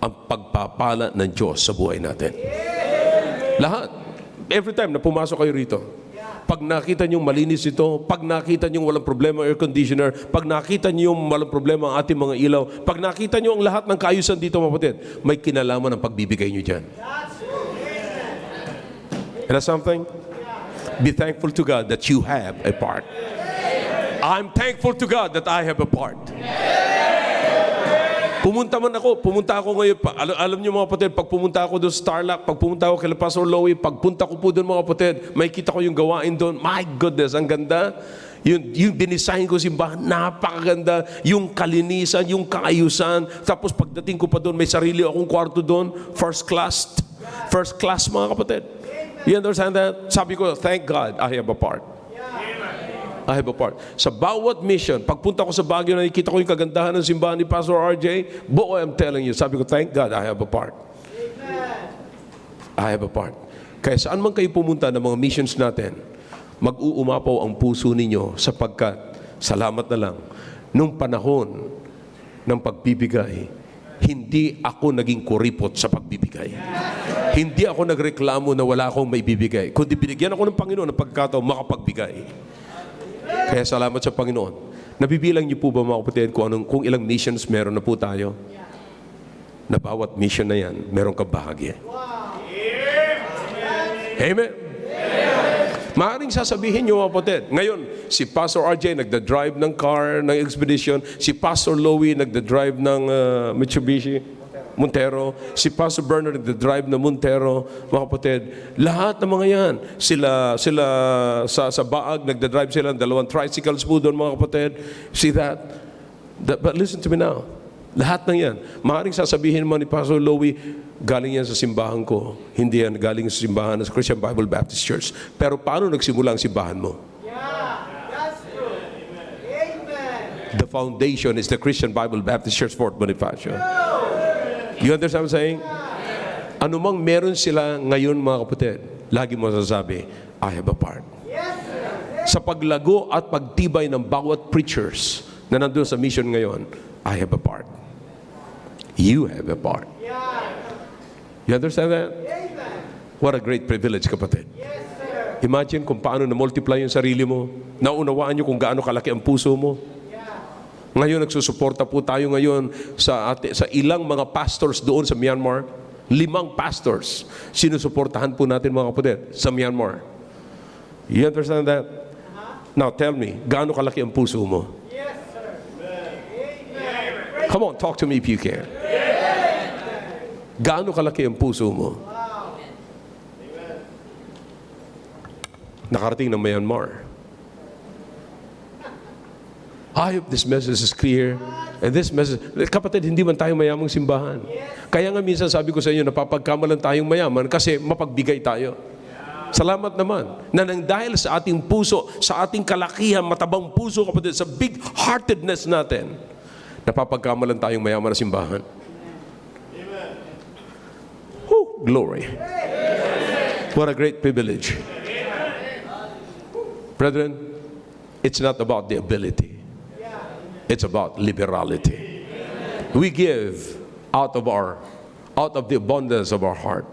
ang pagpapala ng Diyos sa buhay natin. Lahat. Every time na pumasok kayo rito, pag nakita nyo malinis ito, pag nakita nyo walang problema air conditioner, pag nakita nyo walang problema ang ating mga ilaw, pag nakita nyo ang lahat ng kaayusan dito mga kapatid, may kinalaman ang pagbibigay nyo dyan. And that's something? Be thankful to God that you have a part. I'm thankful to God that I have a part. Pumunta ako ngayon, alam niyo mga kapatid, pag pumunta ako doon sa Tarlac, pag pumunta ako kay Pastor Lowy, pagpunta ko po doon mga kapatid, may kita ko yung gawain doon, my goodness, ang ganda. Yung dinisign ko simbahan, napakaganda. Yung kalinisan, yung kaayusan. Tapos pagdating ko pa doon, may sarili akong kwarto doon, first class mga kapatid. You understand that? Sabi ko, thank God, I have a part. I have a part. Sa bawat mission, pagpunta ko sa Baguio, nakikita ko yung kagandahan ng simbahan ni Pastor RJ, boy, I'm telling you, sabi ko, thank God, I have a part. I have a part. Kaya saan man kayo pumunta ng mga missions natin, mag-uumapaw ang puso ninyo sapagkat, salamat na lang, nung panahon ng pagbibigay, hindi ako naging kuripot sa pagbibigay. Hindi ako nagreklamo na wala akong maibibigay. Kundi binigyan ako ng Panginoon ng pagkataon makapagbigay. Kaya salamat sa Panginoon. Nabibilang niyo po ba mga kapatid kung ilang missions meron na po tayo? Na bawat mission na yan, meron kang bahagi. Amen? Maaaring sasabihin niyo mga kapatid, ngayon, si Pastor RJ nagda-drive ng car, ng expedition, si Pastor Lowy nagda-drive ng Mitsubishi Montero, si Pastor Bernard nagda-drive ng Montero, mga kapatid, lahat ng mga yan, sila sa Baag, nagda-drive sila ng 2 tricycles po doon, mga kapatid. See that? But listen to me now. Lahat ng yan. Maaaring sasabihin mo ni Pastor Lowy, galing yan sa simbahan ko. Hindi yan galing sa simbahan ng Christian Bible Baptist Church. Pero paano nagsimula ang simbahan mo? That's true. Amen. The foundation is the Christian Bible Baptist Church, Fort Bonifacio. You understand what I'm saying? Anumang meron sila ngayon, mga kapatid, lagi mo sasabi, I have a part. Sa paglago at pagtibay ng bawat preachers na nandun sa mission ngayon, I have a part. You have a part. You understand that? What a great privilege, kapatid. Imagine kung paano na-multiply yung sarili mo. Naunawaan nyo kung gaano kalaki ang puso mo. Ngayon, nagsusuporta po tayo ngayon sa ilang mga pastors doon sa Myanmar. 5 pastors. Sinusuportahan po natin mga kapatid sa Myanmar. You understand that? Now, tell me, gaano kalaki ang puso mo? Yes, sir. Come on, talk to me if you can. Gaano kalaki ang puso mo? Nakarating ng Myanmar. I hope this message is clear. And this message, kapatid, hindi man tayo mayamang simbahan. Kaya nga minsan sabi ko sa inyo, napapagkamalan tayong mayaman kasi mapagbigay tayo. Salamat naman na nang dahil sa ating puso, sa ating kalakihan, matabang puso, kapatid, sa big-heartedness natin, napapagkamalan tayong mayaman na simbahan. Woo, glory. What a great privilege. Brethren, it's not about the ability. It's about liberality. We give out of the abundance of our heart,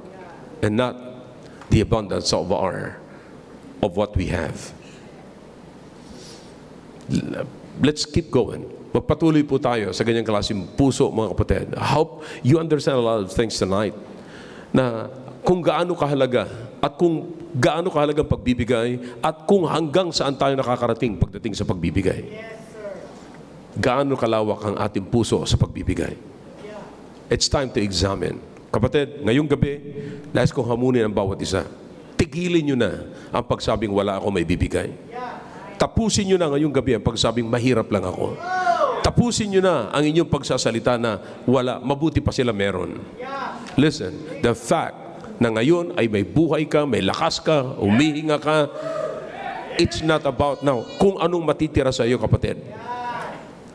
and not the abundance of what we have. Let's keep going. Magpatuloy po tayo sa ganyang klaseng puso, mga kapatid. I hope you understand a lot of things tonight. Na kung gaano kahalaga at kung gaano kahalagang pagbibigay at kung hanggang saan tayo nakakarating pagdating sa pagbibigay. Gaano kalawak ang ating puso sa pagbibigay. It's time to examine. Kapatid, ngayong gabi, nais kong hamunin ang bawat isa. Tigilin nyo na ang pagsabing wala ako may bibigay. Tapusin nyo na ngayong gabi ang pagsabing mahirap lang ako. Tapusin nyo na ang inyong pagsasalita na wala, mabuti pa sila meron. Listen, the fact na ngayon ay may buhay ka, may lakas ka, umihinga ka, it's not about now kung anong matitira sa iyo, kapatid.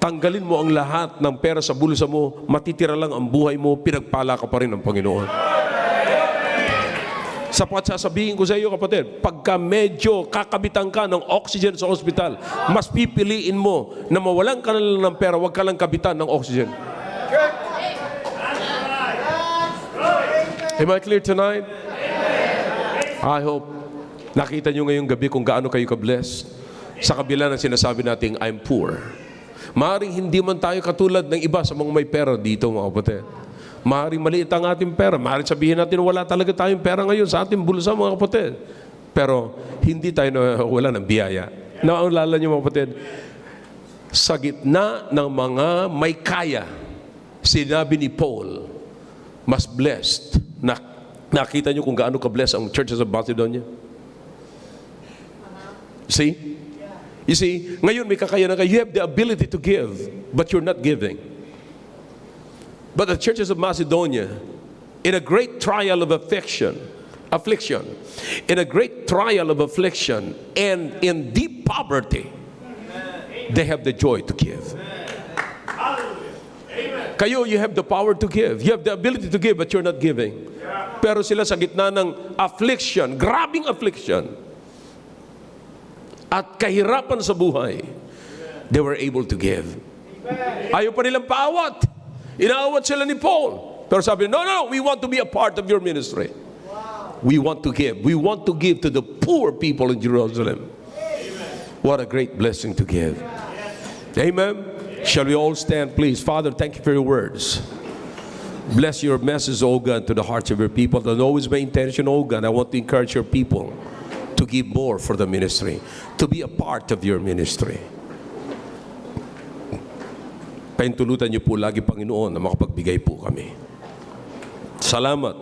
Tanggalin mo ang lahat ng pera sa bulsa mo, matitira lang ang buhay mo, pinagpala ka pa rin ng Panginoon. Sapat sasabihin ko sa iyo, kapatid, pagka medyo kakabitan ka ng oxygen sa ospital, mas pipiliin mo na mawalan ka na lang ng pera, huwag ka lang kabitan ng oxygen. Am I clear tonight? I hope nakita nyo ngayong gabi kung gaano kayo ka-blessed sa kabila ng sinasabi nating I'm poor. Maaring hindi man tayo katulad ng iba sa mga may pera dito, mga kapatid. Maaring maliit ang ating pera. Maaring sabihin natin wala talaga tayong pera ngayon sa ating bulsa, mga kapatid. Pero hindi tayo wala ng biyaya. Naalala niyo, mga kapatid, sa gitna ng mga may kaya, Sinabi ni Paul, mas blessed. Nakita niyo kung gaano ka-blessed ang churches of Macedonia? See? You see, ngayon may kakayanan ka. You have the ability to give, but you're not giving. But the churches of Macedonia, in a great trial of affliction, in a great trial of affliction, and in deep poverty, they have the joy to give. Kayo, you have the power to give. You have the ability to give, but you're not giving. Pero sila sa gitna ng affliction, grabing affliction, at kahirapan sa buhay, they were able to give. Ayaw pa nilang paawat. Inaawat sila ni Paul. Pero sabi, no, we want to be a part of your ministry. We want to give. We want to give to the poor people in Jerusalem. What a great blessing to give. Amen. Shall we all stand, please? Father, thank you for your words. Bless your message, O God, to the hearts of your people. And always my intention, O God, I want to encourage your people to give more for the ministry, to be a part of your ministry. Paintulutan niyo po lagi, Panginoon, na makapagbigay po kami. Salamat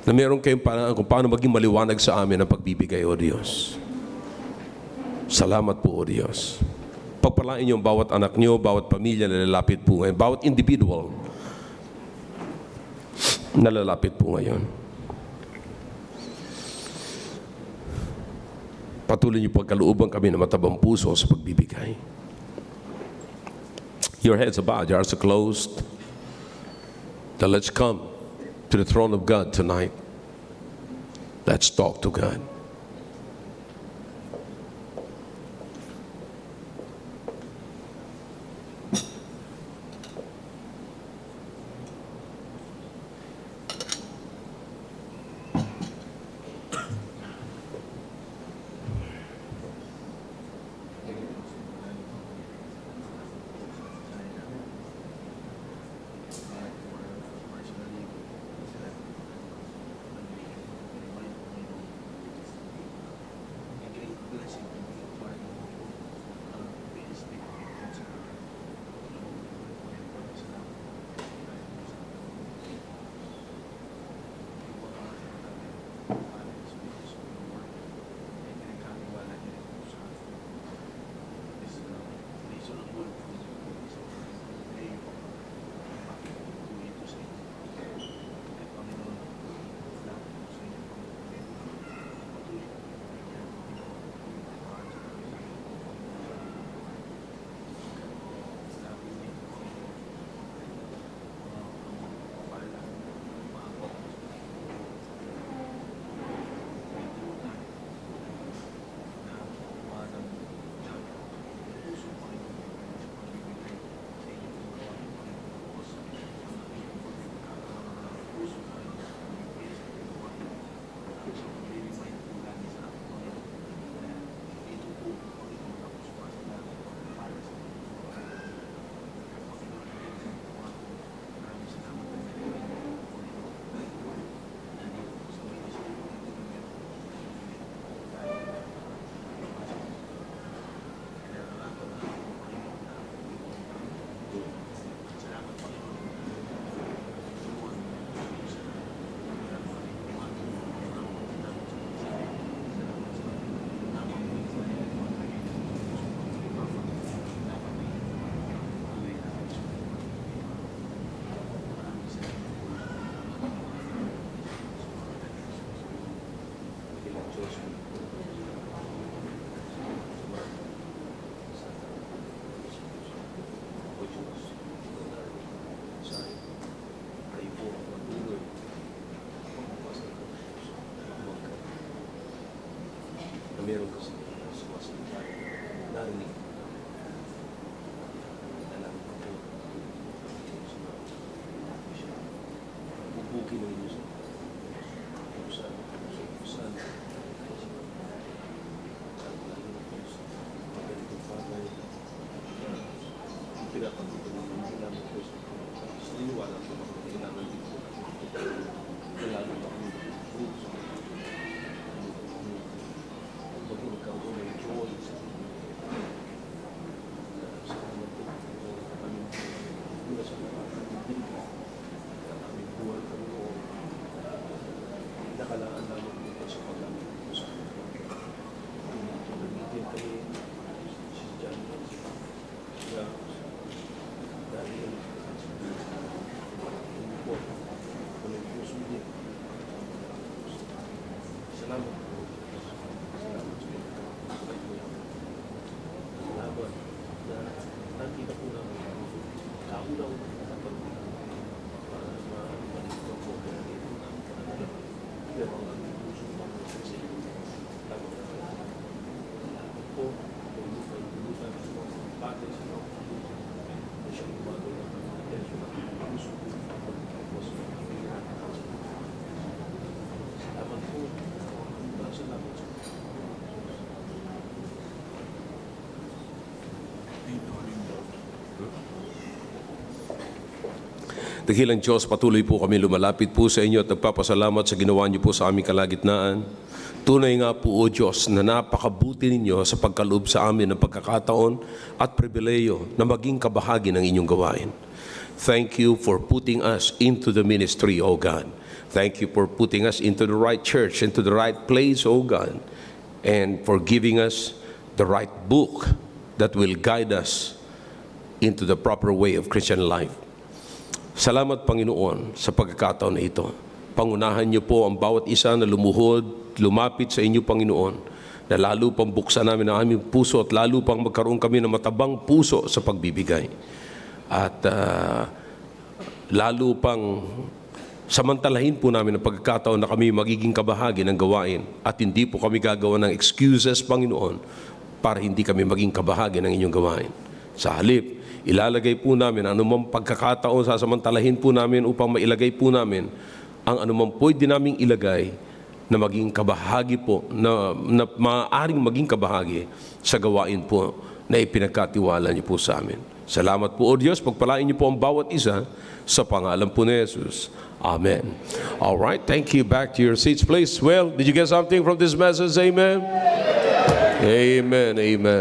na meron kayong paraan kung paano maging maliwanag sa amin ang pagbibigay, O Diyos. Salamat po, O Diyos. Pagpalain niyo ang bawat anak niyo, bawat pamilya na lalapit po ngayon, bawat individual na lalapit po ngayon. Patuloy niyo pagkalooban kami na matabang puso sa pagbibigay. Your heads are bowed, your eyes are closed. Now let's come to the throne of God tonight. Let's talk to God. Meron kasi sumasalita, narinig. Alam ko po, bubukin mo ninyo sa pusan. Magandang bagay. Pinapagpunan mo namin po sa niniwala ko na kailangan din po. Kailangan ba kami Dakilang Diyos, patuloy po kami lumalapit po sa inyo at nagpapasalamat sa ginawa niyo po sa aming kalagitnaan. Tunay nga po, O Diyos, na napakabuti ninyo sa pagkaloob sa amin ng pagkakataon at pribileyo na maging kabahagi ng inyong gawain. Thank you for putting us into the ministry, O God. Thank you for putting us into the right church, into the right place, O God, and for giving us the right book that will guide us into the proper way of Christian life. Salamat, Panginoon, sa pagkakataon na ito. Pangunahan niyo po ang bawat isa na lumuhod, lumapit sa inyo, Panginoon, na lalo pang buksan namin ang aming puso at lalo pang magkaroon kami ng matabang puso sa pagbibigay. At lalo pang samantalahin po namin ang pagkakataon na kami magiging kabahagi ng gawain at hindi po kami gagawa ng excuses, Panginoon, para hindi kami maging kabahagi ng inyong gawain. Sa halip, ilalagay po namin anumang pagkakataon, sasamantalahin po namin upang mailagay po namin ang anumang pwede naming ilagay na maging kabahagi po, na maaaring maging kabahagi sa gawain po na ipinagkatiwala niyo po sa amin. Salamat po, O Diyos, pagpalain niyo po ang bawat isa sa pangalan po ni Jesus. Amen. All right, thank you. Back to your seats, please. Well, did you get something from this message? Amen? Amen, amen.